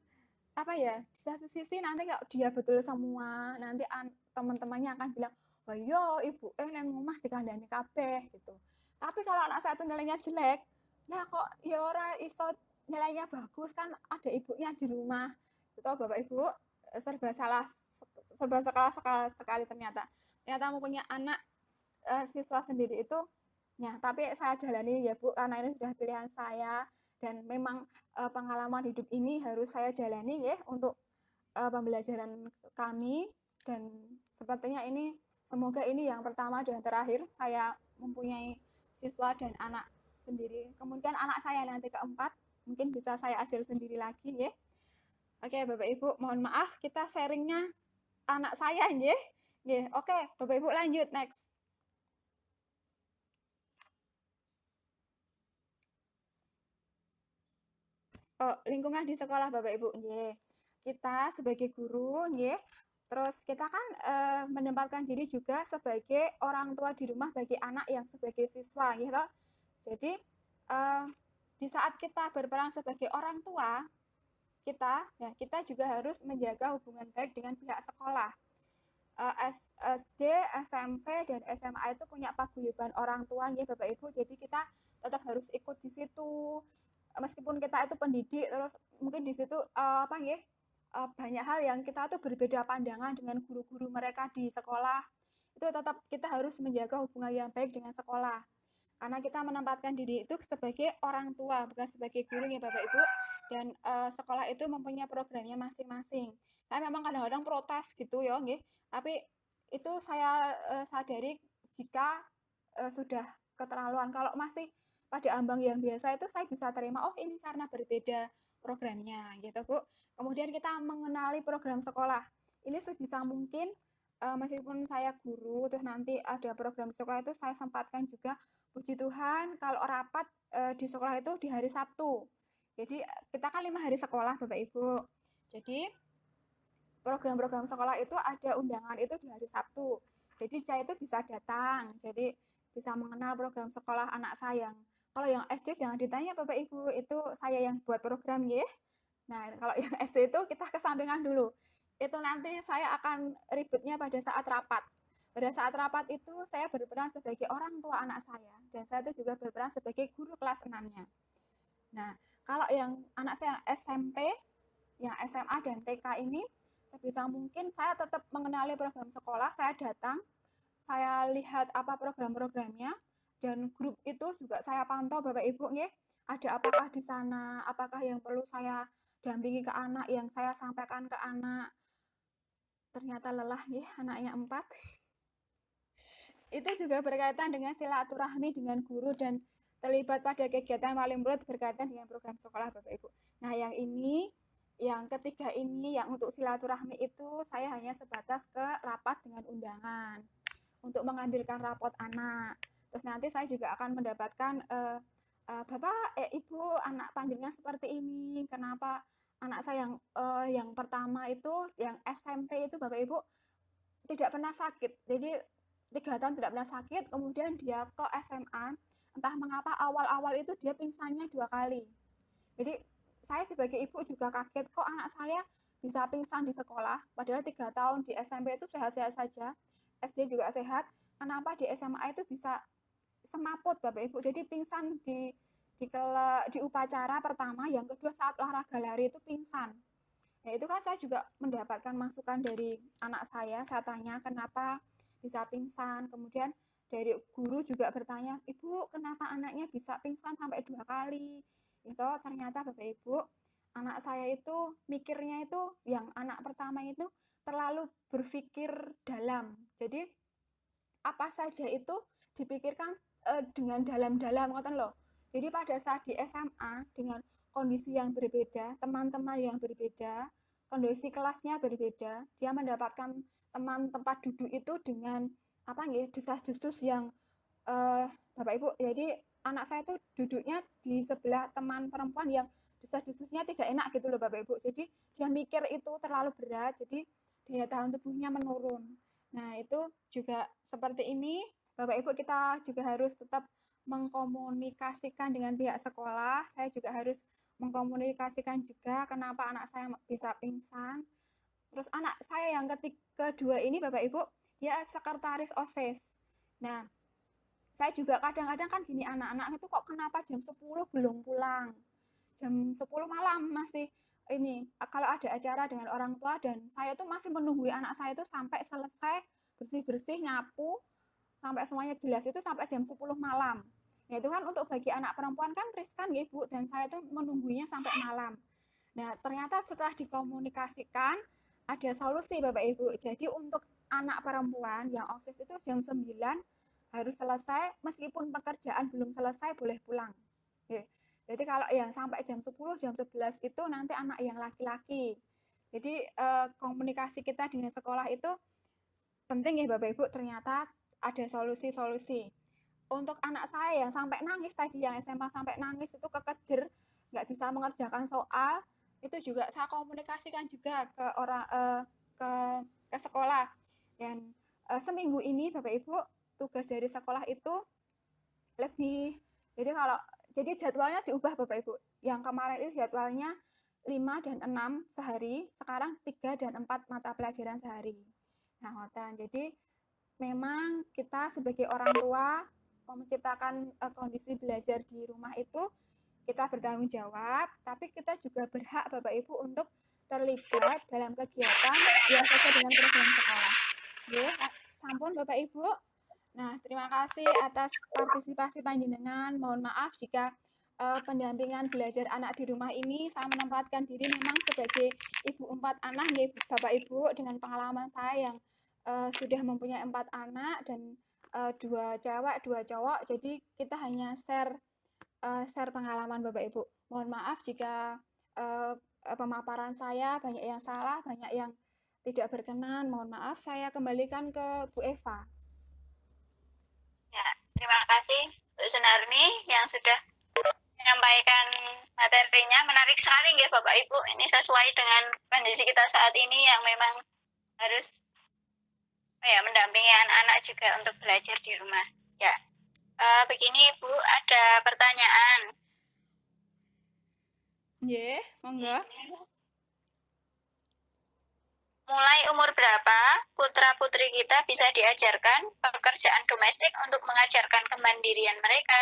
di satu sisi nanti kalau dia betul semua, nanti teman-temannya akan bilang, wah yo ibu neng rumah dikandani kabeh gitu. Tapi kalau anak saya tuh nilainya jelek, nah kok ya ora iso nilainya bagus, kan ada ibunya di rumah. Itu Bapak Ibu serba salah sekali ternyata. Ternyata mempunyai anak siswa sendiri itu. Ya, tapi saya jalani ya Bu, karena ini sudah pilihan saya dan memang pengalaman hidup ini harus saya jalani ya untuk pembelajaran kami, dan sepertinya ini semoga ini yang pertama dan terakhir saya mempunyai siswa dan anak sendiri. Kemungkinan anak saya nanti keempat mungkin bisa saya ajar sendiri lagi ya. Oke Bapak Ibu, mohon maaf kita sharingnya anak saya ya. Oke, Bapak Ibu lanjut next. Lingkungan di sekolah Bapak Ibu, kita sebagai guru Terus kita kan menempatkan diri juga sebagai orang tua di rumah bagi anak yang sebagai siswa gitu. Jadi di saat kita berperan sebagai orang tua, kita juga harus menjaga hubungan baik dengan pihak sekolah. SD, SMP, dan SMA itu punya paguyuban orang tua ya Bapak Ibu, jadi kita tetap harus ikut di situ. Meskipun kita itu pendidik, terus mungkin di situ banyak hal yang kita tuh berbeda pandangan dengan guru-guru mereka di sekolah. Itu tetap kita harus menjaga hubungan yang baik dengan sekolah. Karena kita menempatkan diri itu sebagai orang tua, bukan sebagai guru ya Bapak Ibu. Dan sekolah itu mempunyai programnya masing-masing. Saya memang kadang-kadang protes gitu ya, nggih. Tapi itu saya sadari jika sudah keterlaluan. Kalau masih pada ambang yang biasa itu saya bisa terima, oh ini karena berbeda programnya gitu Bu. Kemudian kita mengenali program sekolah. Ini sebisa mungkin meskipun saya guru, terus nanti ada program di sekolah itu saya sempatkan juga, puji Tuhan kalau rapat di sekolah itu di hari Sabtu. Jadi kita kan 5 hari sekolah Bapak Ibu. Jadi program-program sekolah itu ada undangan itu di hari Sabtu. Jadi saya itu bisa datang, jadi bisa mengenal program sekolah anak saya. Kalau yang SD jangan ditanya Bapak Ibu, itu saya yang buat program ya. Nah, kalau yang SD itu kita kesampingan dulu. Itu nanti saya akan ribetnya pada saat rapat. Pada saat rapat itu saya berperan sebagai orang tua anak saya. Dan saya itu juga berperan sebagai guru kelas 6-nya. Nah, kalau yang anak saya SMP, yang SMA dan TK ini, sebisa mungkin saya tetap mengenali program sekolah, saya datang, saya lihat apa program-programnya, dan grup itu juga saya pantau Bapak Ibu nggih, ada apakah di sana, apakah yang perlu saya dampingi ke anak, yang saya sampaikan ke anak. Ternyata lelah nggih, anaknya 4. Itu juga berkaitan dengan silaturahmi dengan guru dan terlibat pada kegiatan wali murid berkaitan dengan program sekolah Bapak Ibu. Nah, yang ketiga ini yang untuk silaturahmi itu saya hanya sebatas ke rapat dengan undangan untuk mengambilkan rapot anak. Terus nanti saya juga akan mendapatkan Bapak, Ibu, anak panjenengan seperti ini. Kenapa anak saya yang pertama itu, yang SMP itu Bapak Ibu tidak pernah sakit. Jadi 3 tahun tidak pernah sakit, kemudian dia ke SMA, entah mengapa awal-awal itu dia pingsannya 2 kali. Jadi saya sebagai ibu juga kaget, kok anak saya bisa pingsan di sekolah, padahal 3 tahun di SMP itu sehat-sehat saja, SD juga sehat, kenapa di SMA itu bisa semaput Bapak Ibu, jadi pingsan di upacara pertama, yang kedua saat olahraga lari itu pingsan. Ya itu kan saya juga mendapatkan masukan dari anak saya tanya kenapa bisa pingsan, kemudian dari guru juga bertanya, Ibu kenapa anaknya bisa pingsan sampai 2 kali, itu ternyata Bapak Ibu, anak saya itu mikirnya itu, yang anak pertama itu terlalu berpikir dalam, jadi apa saja itu dipikirkan dengan dalam-dalam, ngoten loh. Jadi pada saat di SMA dengan kondisi yang berbeda, teman-teman yang berbeda, kondisi kelasnya berbeda, dia mendapatkan teman tempat duduk itu dengan desas-desus yang Bapak Ibu, jadi anak saya tuh duduknya di sebelah teman perempuan yang desas-desusnya tidak enak gitu loh Bapak Ibu. Jadi dia mikir itu terlalu berat, jadi daya tahan tubuhnya menurun. Nah, itu juga seperti ini. Bapak Ibu, kita juga harus tetap mengkomunikasikan dengan pihak sekolah. Saya juga harus mengkomunikasikan juga kenapa anak saya bisa pingsan. Terus anak saya yang kedua ini Bapak Ibu, dia sekretaris OSIS. Nah, saya juga kadang-kadang kan gini, anak-anak itu kok kenapa jam 10 belum pulang. Jam 10 malam masih ini, kalau ada acara dengan orang tua, dan saya tuh masih menunggu anak saya itu sampai selesai bersih-bersih, nyapu, sampai semuanya jelas itu sampai jam 10 malam. Nah, itu kan untuk bagi anak perempuan kan riskan ya Bu, dan saya tuh menunggunya sampai malam. Nah, ternyata setelah dikomunikasikan ada solusi Bapak Ibu. Jadi untuk anak perempuan yang OSIS itu jam 9 harus selesai, meskipun pekerjaan belum selesai boleh pulang. Jadi kalau yang sampai jam 10, jam 11 itu nanti anak yang laki-laki. Jadi komunikasi kita dengan sekolah itu penting ya Bapak Ibu, ternyata ada solusi-solusi. Untuk anak saya yang sampai nangis tadi, yang SMA sampai nangis itu kekejer, nggak bisa mengerjakan soal, itu juga saya komunikasikan juga ke ke sekolah. Dan seminggu ini Bapak Ibu tugas dari sekolah itu lebih, jadi jadwalnya diubah Bapak Ibu. Yang kemarin itu jadwalnya 5 dan 6 sehari, sekarang 3 dan 4 mata pelajaran sehari. Nah, ngoten. Jadi memang kita sebagai orang tua menciptakan kondisi belajar di rumah itu kita bertanggung jawab, tapi kita juga berhak Bapak Ibu untuk terlibat dalam kegiatan yang sesuai dengan program sekolah. Nggih, sampun Bapak Ibu. Nah, terima kasih atas partisipasi panjenengan. Mohon maaf jika pendampingan belajar anak di rumah ini saya menempatkan diri memang sebagai ibu 4 anak, nggih Bapak Ibu, dengan pengalaman saya yang sudah mempunyai 4 anak dan 2 cewek, 2 cowok. Jadi kita hanya share pengalaman Bapak Ibu. Mohon maaf jika pemaparan saya banyak yang salah, banyak yang tidak berkenan. Mohon maaf, saya kembalikan ke Bu Eva. Ya, terima kasih Bu Sunarni yang sudah menyampaikan materinya. Menarik sekali ya Bapak Ibu. Ini sesuai dengan kondisi kita saat ini yang memang harus mendampingi anak-anak juga untuk belajar di rumah. Ya, begini Bu, ada pertanyaan. Nggih, monggo. Mulai umur berapa putra-putri kita bisa diajarkan pekerjaan domestik untuk mengajarkan kemandirian mereka?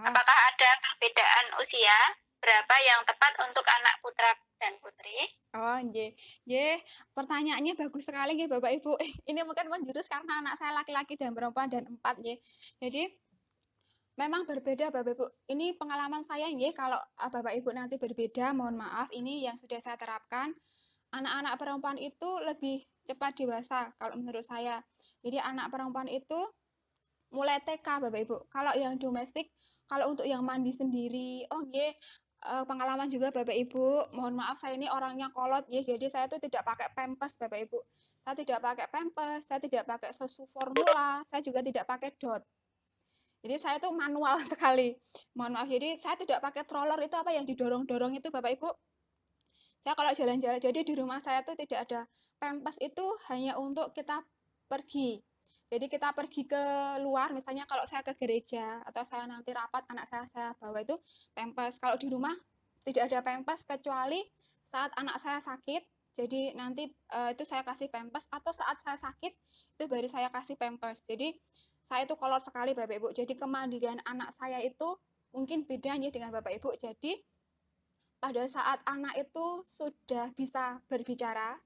Apakah ada perbedaan usia berapa yang tepat untuk anak putra dan putri? Oh, nggih. Nggih, pertanyaannya bagus sekali nggih Bapak Ibu. Ini mungkin menjurus karena anak saya laki-laki dan perempuan dan 4 nggih. Jadi memang berbeda Bapak Ibu. Ini pengalaman saya nggih, kalau Bapak Ibu nanti berbeda, mohon maaf, ini yang sudah saya terapkan. Anak-anak perempuan itu lebih cepat dewasa kalau menurut saya. Jadi anak perempuan itu mulai TK Bapak Ibu. Kalau yang domestik, kalau untuk yang mandi sendiri, oh nggih, pengalaman juga Bapak Ibu. Mohon maaf, saya ini orangnya kolot ya. Jadi saya tuh tidak pakai pampers Bapak Ibu. Saya tidak pakai pampers, saya tidak pakai susu formula, saya juga tidak pakai dot. Jadi saya tuh manual sekali. Mohon maaf. Jadi saya tidak pakai stroller, itu apa yang didorong-dorong itu Bapak Ibu. Saya kalau jalan-jalan, jadi di rumah saya tuh tidak ada pampers, itu hanya untuk kita pergi. Jadi kita pergi ke luar, misalnya kalau saya ke gereja atau saya nanti rapat, anak saya bawa itu pampers. Kalau di rumah tidak ada pampers kecuali saat anak saya sakit. Jadi nanti itu saya kasih pampers, atau saat saya sakit itu baru saya kasih pampers. Jadi saya itu kolot sekali Bapak Ibu. Jadi kemandirian anak saya itu mungkin beda ya dengan Bapak Ibu. Jadi pada saat anak itu sudah bisa berbicara,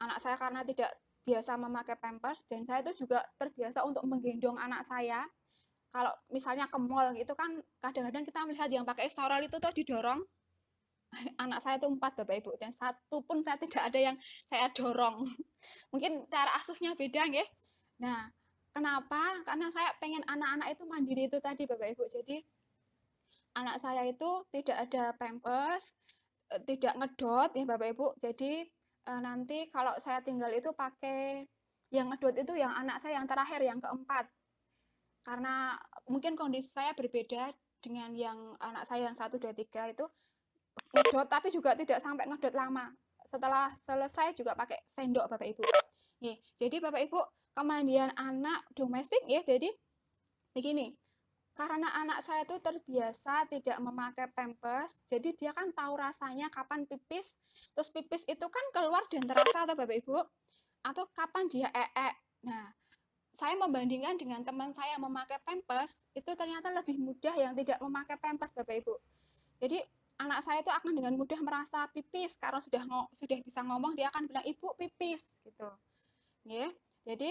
anak saya karena tidak biasa memakai pampers, dan saya itu juga terbiasa untuk menggendong anak saya. Kalau misalnya ke mall gitu kan, kadang-kadang kita melihat yang pakai stroller itu tuh didorong. Anak saya itu 4 Bapak Ibu, dan satu pun saya tidak ada yang saya dorong. Mungkin cara asuhnya beda nggih. Nah, kenapa? Karena saya pengen anak-anak itu mandiri itu tadi Bapak Ibu. Jadi anak saya itu tidak ada pampers, tidak ngedot ya Bapak Ibu. Jadi nanti kalau saya tinggal itu pakai yang ngedot itu yang anak saya yang terakhir, yang keempat. Karena mungkin kondisi saya berbeda dengan yang anak saya yang 1, 2, 3 itu ngedot, tapi juga tidak sampai ngedot lama. Setelah selesai juga pakai sendok Bapak Ibu. Nih, jadi Bapak Ibu, kemandirian anak domestik ya, jadi begini. Karena anak saya itu terbiasa tidak memakai pampers, jadi dia kan tahu rasanya kapan pipis, terus pipis itu kan keluar dan terasa atau Bapak Ibu, atau kapan dia Nah, saya membandingkan dengan teman saya yang memakai pampers, itu ternyata lebih mudah yang tidak memakai pampers Bapak Ibu. Jadi anak saya itu akan dengan mudah merasa pipis, karena sudah bisa ngomong, dia akan bilang ibu pipis gitu. Ya, jadi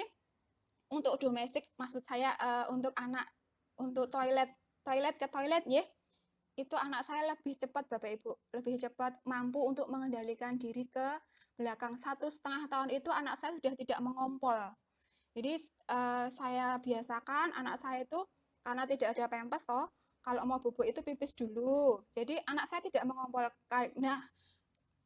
untuk domestik, maksud saya untuk anak, untuk toilet ke toilet ya, itu anak saya lebih cepat Bapak Ibu, lebih cepat mampu untuk mengendalikan diri ke belakang. 1,5 tahun itu anak saya sudah tidak mengompol. Jadi saya biasakan anak saya itu, karena tidak ada pampers toh, kalau mau bubuk itu pipis dulu. Jadi anak saya tidak mengompol. Nah,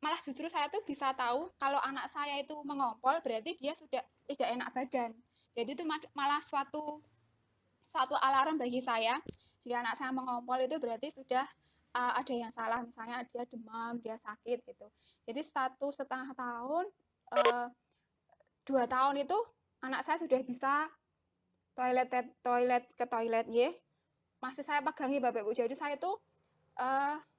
malah justru saya tuh bisa tahu kalau anak saya itu mengompol berarti dia sudah tidak enak badan. Jadi itu malah suatu alarm bagi saya. Jika anak saya mengompol itu berarti sudah ada yang salah, misalnya dia demam, dia sakit gitu. Jadi 1,5 tahun 2 tahun itu anak saya sudah bisa toilet ke toilet nggih. Masih saya pegangi Bapak Ibu. Jadi saya itu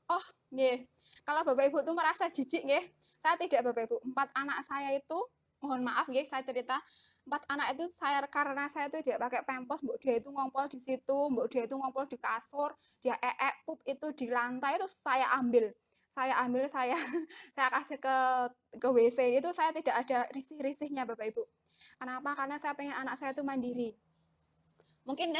oh nggih, kalau Bapak Ibu tuh merasa jijik nggih, saya tidak Bapak Ibu. 4 anak saya itu mohon maaf nggih saya cerita, 4 anak itu karena saya tuh tidak pakai pampers, mbok dia itu ngompol di situ, mbok dia itu ngompol di kasur, dia pup itu di lantai itu saya ambil, saya saya kasih ke WC itu saya tidak ada risih-risihnya Bapak Ibu. Kenapa? Karena saya pengen anak saya itu mandiri. Mungkin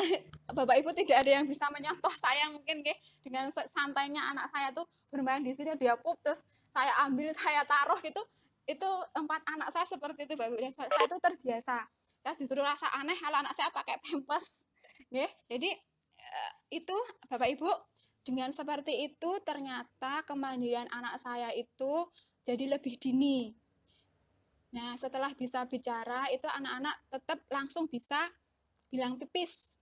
Bapak Ibu tidak ada yang bisa menyontoh saya mungkin dengan santainya anak saya tuh bermain di sini dia pup terus saya ambil saya taruh gitu. Itu 4 anak saya seperti itu Bapak Ibu. Dan saya itu terbiasa. Saya justru rasa aneh kalau anak saya pakai pampers. Jadi itu Bapak Ibu, dengan seperti itu ternyata kemandirian anak saya itu jadi lebih dini. Nah, setelah bisa bicara itu anak-anak tetap langsung bisa bilang pipis.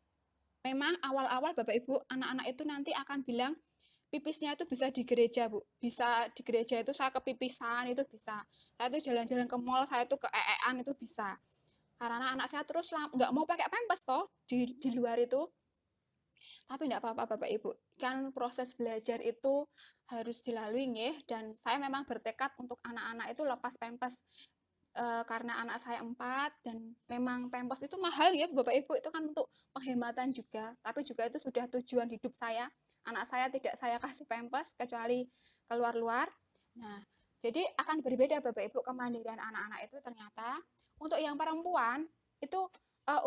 Memang awal-awal Bapak Ibu, anak-anak itu nanti akan bilang pipisnya itu bisa di gereja, Bu. Bisa di gereja itu saya kepipisan itu bisa. Saya itu jalan-jalan ke mall, saya itu ke EEan itu bisa. Karena anak saya terus nggak mau pakai pampers toh di luar itu. Tapi enggak apa-apa Bapak Ibu. Kan proses belajar itu harus dilalui nggih, dan saya memang bertekad untuk anak-anak itu lepas pampers. Karena anak saya 4 dan memang pampers itu mahal ya Bapak Ibu, itu kan untuk penghematan juga, tapi juga itu sudah tujuan hidup saya. Anak saya tidak saya kasih pampers kecuali keluar-luar. Nah, jadi akan berbeda Bapak Ibu kemandirian anak-anak itu ternyata. Untuk yang perempuan itu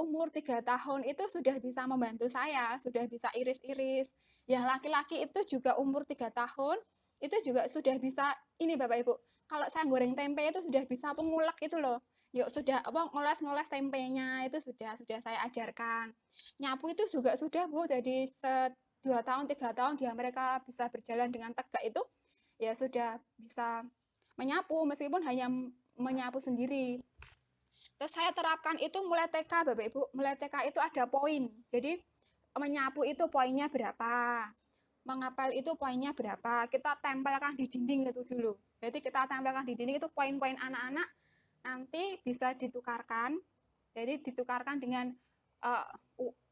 umur 3 tahun itu sudah bisa membantu saya, sudah bisa iris-iris. Yang laki-laki itu juga umur 3 tahun itu juga sudah bisa ini Bapak Ibu. Kalau saya goreng tempe itu sudah bisa pengulek itu loh. Yuk sudah ngoles-ngoles tempenya itu sudah saya ajarkan. Nyapu itu juga sudah Bu. Jadi 2 tahun 3 tahun dia mereka bisa berjalan dengan tegak itu ya sudah bisa menyapu meskipun hanya menyapu sendiri. Terus saya terapkan itu mulai TK Bapak Ibu. Mulai TK itu ada poin. Jadi menyapu itu poinnya berapa? Mengapel itu poinnya berapa, kita tempelkan di dinding itu dulu. Jadi kita tempelkan di dinding itu poin-poin anak-anak nanti bisa ditukarkan. Jadi ditukarkan dengan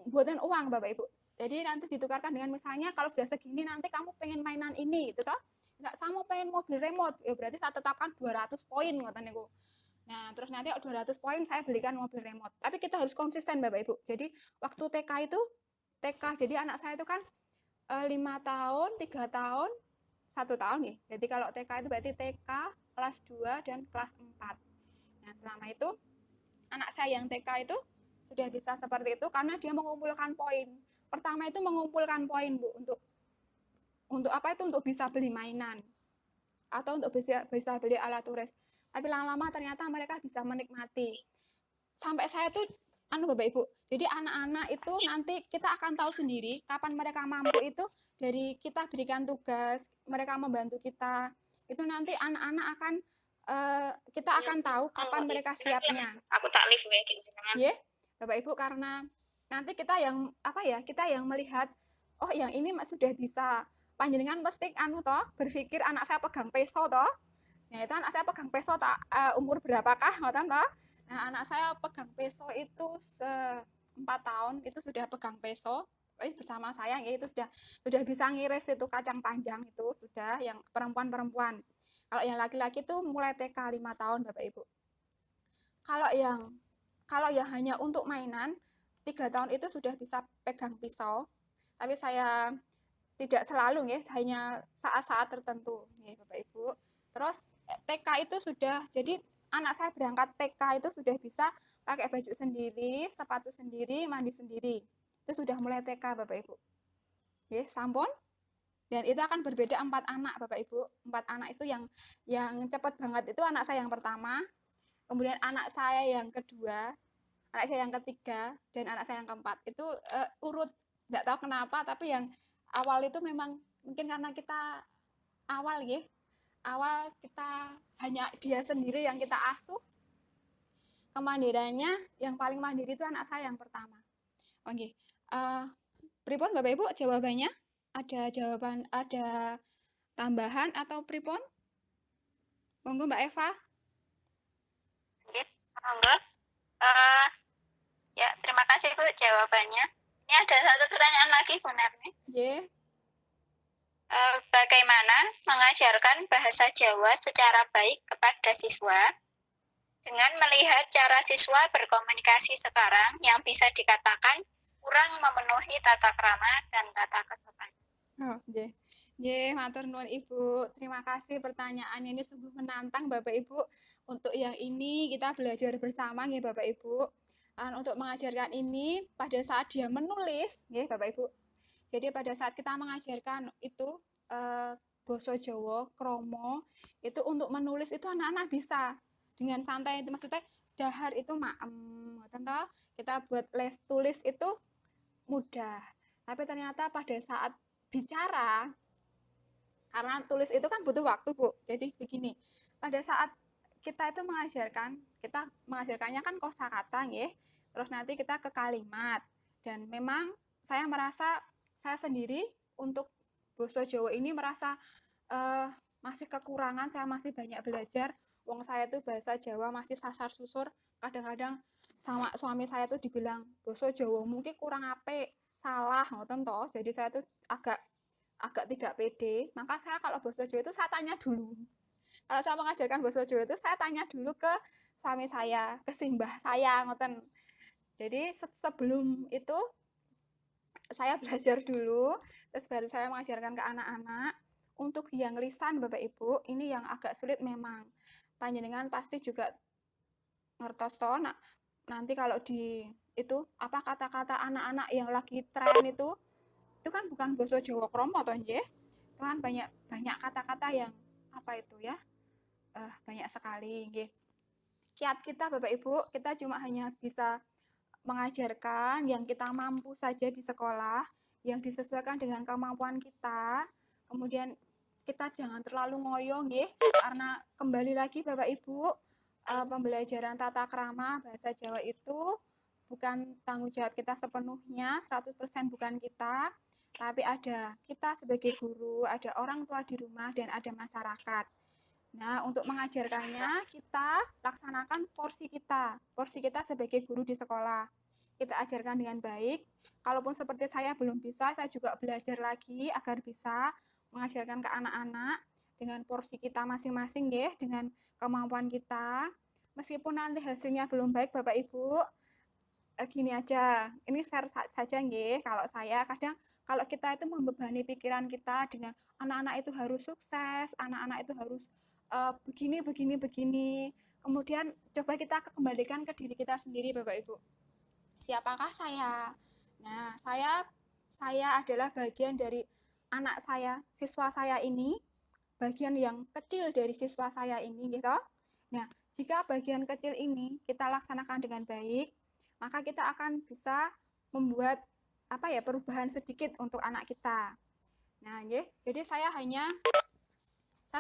buatan uang Bapak Ibu. Jadi nanti ditukarkan dengan misalnya kalau sudah segini nanti kamu pengen mainan ini gitu toh. Saya mau pengen mobil remote, ya berarti saya tetapkan 200 poin ngoten niku. Nah, terus nanti 200 poin saya belikan mobil remote. Tapi kita harus konsisten Bapak Ibu. Jadi waktu TK itu jadi anak saya itu kan 5 tahun, 3 tahun, 1 tahun nih. Jadi kalau TK itu berarti TK kelas 2 dan kelas 4. Nah, selama itu anak saya yang TK itu sudah bisa seperti itu karena dia mengumpulkan poin. Pertama itu mengumpulkan poin, Bu, untuk apa itu? Untuk bisa beli mainan atau untuk bisa beli alat tulis. Tapi lama-lama ternyata mereka bisa menikmati. Sampai saya tuh Bapak Ibu. Jadi anak-anak itu nanti kita akan tahu sendiri kapan mereka mampu itu dari kita berikan tugas, mereka membantu kita. Itu nanti anak-anak akan kita akan tahu kapan mereka siapnya. Aku taklif ya. Bapak Ibu, karena nanti kita yang kita yang melihat oh yang ini sudah bisa. Panjenengan mesti toh berpikir anak saya pegang peso toh. Nah, itu anak saya pegang peso umur berapakah ngoten toh? Nah, anak saya pegang peso itu 4 tahun itu sudah pegang peso bersama saya ya, itu sudah bisa ngiris itu kacang panjang itu sudah yang perempuan-perempuan. Kalau yang laki-laki itu mulai TK 5 tahun Bapak Ibu. Kalau yang hanya untuk mainan 3 tahun itu sudah bisa pegang pisau. Tapi saya tidak selalu ya, hanya saat-saat tertentu ya Bapak Ibu. Terus TK itu sudah, jadi anak saya berangkat TK itu sudah bisa pakai baju sendiri, sepatu sendiri, mandi sendiri. Itu sudah mulai TK Bapak Ibu. Ya, sampun. Dan itu akan berbeda 4 anak Bapak Ibu. 4 anak itu yang cepat banget itu anak saya yang pertama, kemudian anak saya yang kedua, anak saya yang ketiga, dan anak saya yang keempat. Itu urut, nggak tahu kenapa, tapi yang awal itu memang mungkin karena kita awal kita hanya dia sendiri yang kita asuh. Kemandiriannya yang paling mandiri itu anak saya yang pertama. Oke. Pripun Bapak Ibu jawabannya? Ada jawaban, ada tambahan atau pripun? Monggo Mbak Eva. Monggo. Eh, ya, terima kasih Bu jawabannya. Ini ada satu pertanyaan lagi Bu Narni. Nggih. Bagaimana mengajarkan bahasa Jawa secara baik kepada siswa dengan melihat cara siswa berkomunikasi sekarang yang bisa dikatakan kurang memenuhi tata krama dan tata kesopanan? Oh, nggih. Nggih, matur nuwun Ibu. Terima kasih pertanyaannya ini sungguh menantang Bapak Ibu. Untuk yang ini kita belajar bersama nggih Bapak Ibu. Untuk mengajarkan ini pada saat dia menulis nggih Bapak Ibu. Jadi pada saat kita mengajarkan itu basa Jawa, kromo, itu untuk menulis itu anak-anak bisa dengan santai. Itu maksudnya dahar itu maem, ngoten toh. Kita buat les tulis itu mudah. Tapi ternyata pada saat bicara, karena tulis itu kan butuh waktu Bu, jadi begini, pada saat kita itu kita mengajarkannya kan kosakata nggih, terus nanti kita ke kalimat, dan memang saya merasa saya sendiri untuk basa Jawa ini merasa masih kekurangan, saya masih banyak belajar, wong saya tuh bahasa Jawa masih sasar susur, kadang-kadang sama suami saya tuh dibilang basa Jawa mungkin kurang apik, salah ngoten toh, jadi saya tuh agak tidak pede, maka saya kalau bahasa Jawa itu saya tanya dulu. Kalau saya mengajarkan bahasa Jawa itu saya tanya dulu ke suami saya, ke simbah saya, ngoten. Jadi sebelum itu saya belajar dulu, terus baru saya mengajarkan ke anak-anak. Untuk yang lisan Bapak Ibu, ini yang agak sulit memang. Panjenengan pasti juga ngertos toh, nanti kalau di itu apa kata-kata anak-anak yang lagi tren itu kan bukan basa Jawa kromo toh nggih. Itu kan banyak kata-kata yang apa itu ya? Banyak sekali nggih. Kiat kita Bapak Ibu, kita cuma hanya bisa mengajarkan yang kita mampu saja di sekolah, yang disesuaikan dengan kemampuan kita. Kemudian kita jangan terlalu ngoyo nggih, karena kembali lagi Bapak Ibu, pembelajaran tata krama bahasa Jawa itu bukan tanggung jawab kita sepenuhnya, 100% bukan kita, tapi ada kita sebagai guru, ada orang tua di rumah, dan ada masyarakat. Nah, untuk mengajarkannya, kita laksanakan porsi kita sebagai guru di sekolah. Kita ajarkan dengan baik. Kalaupun seperti saya belum bisa, saya juga belajar lagi agar bisa mengajarkan ke anak-anak dengan porsi kita masing-masing ya, dengan kemampuan kita. Meskipun nanti hasilnya belum baik Bapak Ibu, gini aja, ini share saja nggih, kalau saya kadang kalau kita itu membebani pikiran kita dengan anak-anak itu harus sukses, anak-anak itu harus begini, begini, begini. Kemudian coba kita kembalikan ke diri kita sendiri Bapak Ibu. Siapakah saya? Nah, saya adalah bagian dari anak saya, siswa saya ini, bagian yang kecil dari siswa saya ini gitu. Nah, jika bagian kecil ini kita laksanakan dengan baik, maka kita akan bisa membuat perubahan sedikit untuk anak kita. Nah, jadi saya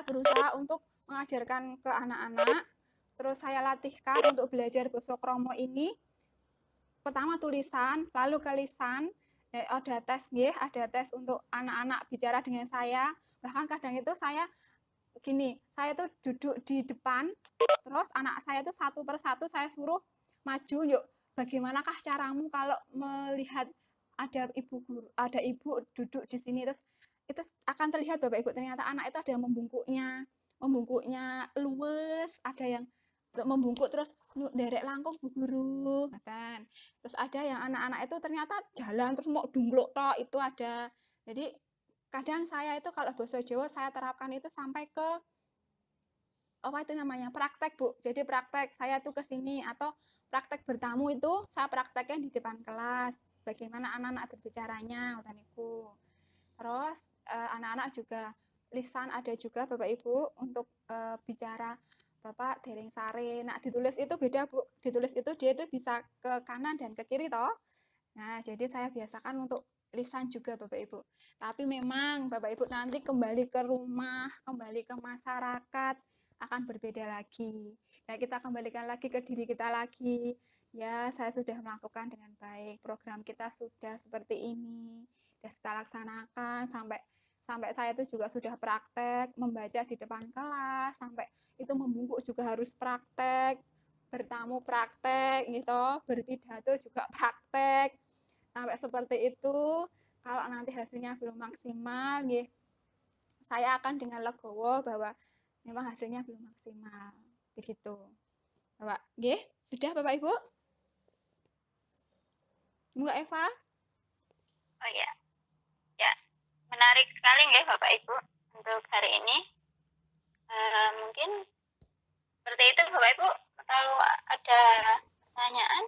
berusaha untuk mengajarkan ke anak-anak, terus saya latihkan untuk belajar basa kromo ini. Pertama tulisan, lalu ke lisan, ada tes untuk anak-anak bicara dengan saya. Bahkan kadang itu saya tuh duduk di depan, terus anak saya tuh satu persatu saya suruh maju, yuk bagaimanakah caramu kalau melihat ada ibu duduk di sini, terus itu akan terlihat Bapak Ibu, ternyata anak itu ada yang membungkuknya luwes, ada yang membungkuk terus derek langkung Bu Guru, kan. Terus ada yang anak-anak itu ternyata jalan terus mau dungluk tok, itu ada. Jadi kadang saya itu kalau bahasa Jawa saya terapkan itu sampai ke praktek Bu. Jadi praktek saya tuh ke sini, atau praktek bertamu itu saya praktekkan di depan kelas. Bagaimana anak-anak berbicaranya, niku. Terus anak-anak juga lisan ada juga Bapak Ibu untuk bicara Bapak dereng sare. Nah, ditulis itu beda Bu. Ditulis itu dia itu bisa ke kanan dan ke kiri toh. Nah, jadi saya biasakan untuk lisan juga Bapak Ibu. Tapi memang Bapak Ibu nanti kembali ke rumah, kembali ke masyarakat akan berbeda lagi. Nah, kita kembalikan lagi ke diri kita lagi. Ya, saya sudah melakukan dengan baik. Program kita sudah seperti ini. Sudah kita laksanakan sampai saya itu juga sudah praktek membaca di depan kelas, sampai itu membungkuk juga harus praktek. bertamu praktek gitu, berpidato juga praktek. Sampai seperti itu. Kalau nanti hasilnya belum maksimal, nggih, saya akan dengan legowo bahwa memang hasilnya belum maksimal. Begitu. Bapak, nggih, sudah Bapak Ibu? Mbak Eva? Oh ya, ya menarik sekali nggih Bapak Ibu untuk hari ini. Mungkin seperti itu Bapak Ibu, atau ada pertanyaan?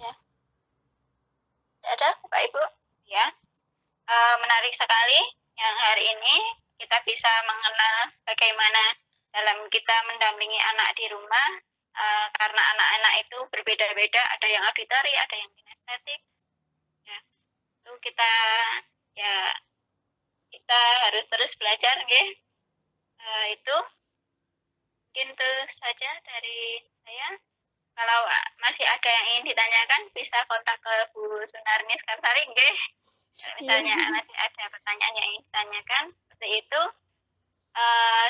Ya, tidak ada Bapak Ibu? Ya, menarik sekali yang hari ini kita bisa mengenal bagaimana dalam kita mendampingi anak di rumah, karena anak-anak itu berbeda-beda, ada yang auditori, ada yang kinestetik. Ya, itu kita harus terus belajar, nggih. Itu mungkin itu saja dari saya. Kalau masih ada yang ingin ditanyakan, bisa kontak ke Bu Sunarni Sekarsari, nggih. Misalnya masih ada pertanyaan yang ingin ditanyakan, seperti itu.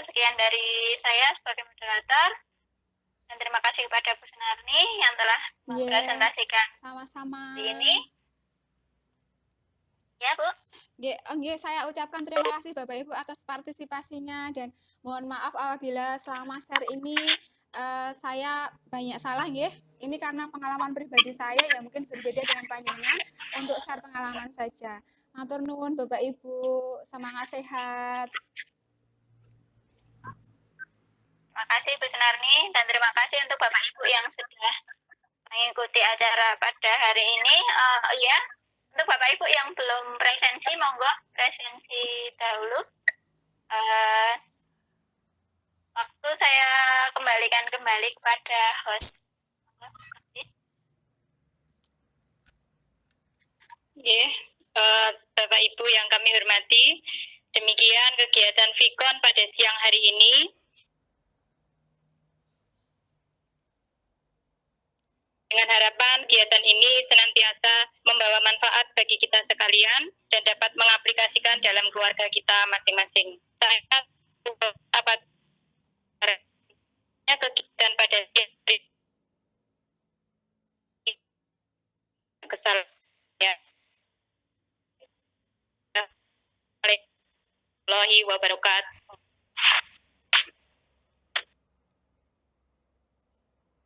Sekian dari saya sebagai moderator, dan terima kasih kepada Bu Sunarni yang telah mempresentasikan sama-sama ini. Ya, Bu. Nggih, saya ucapkan terima kasih Bapak Ibu atas partisipasinya, dan mohon maaf apabila selama share ini saya banyak salah, nggih. Ini karena pengalaman pribadi saya yang mungkin berbeda dengan panjenengan, untuk share pengalaman saja. Matur nuwun Bapak Ibu, semangat sehat. Terima kasih Bu Sunarni, dan terima kasih untuk Bapak Ibu yang sudah mengikuti acara pada hari ini. Ya, untuk Bapak Ibu yang belum presensi, monggo presensi dahulu. Waktu saya kembalikan kembali kepada host. Bapak Ibu yang kami hormati, demikian kegiatan Vikon pada siang hari ini. Dengan harapan kegiatan ini senantiasa membawa manfaat bagi kita sekalian dan dapat mengaplikasikan dalam keluarga kita masing-masing. Saya kegiatan pada kesalahan Warahmatullahi wabarakatuh.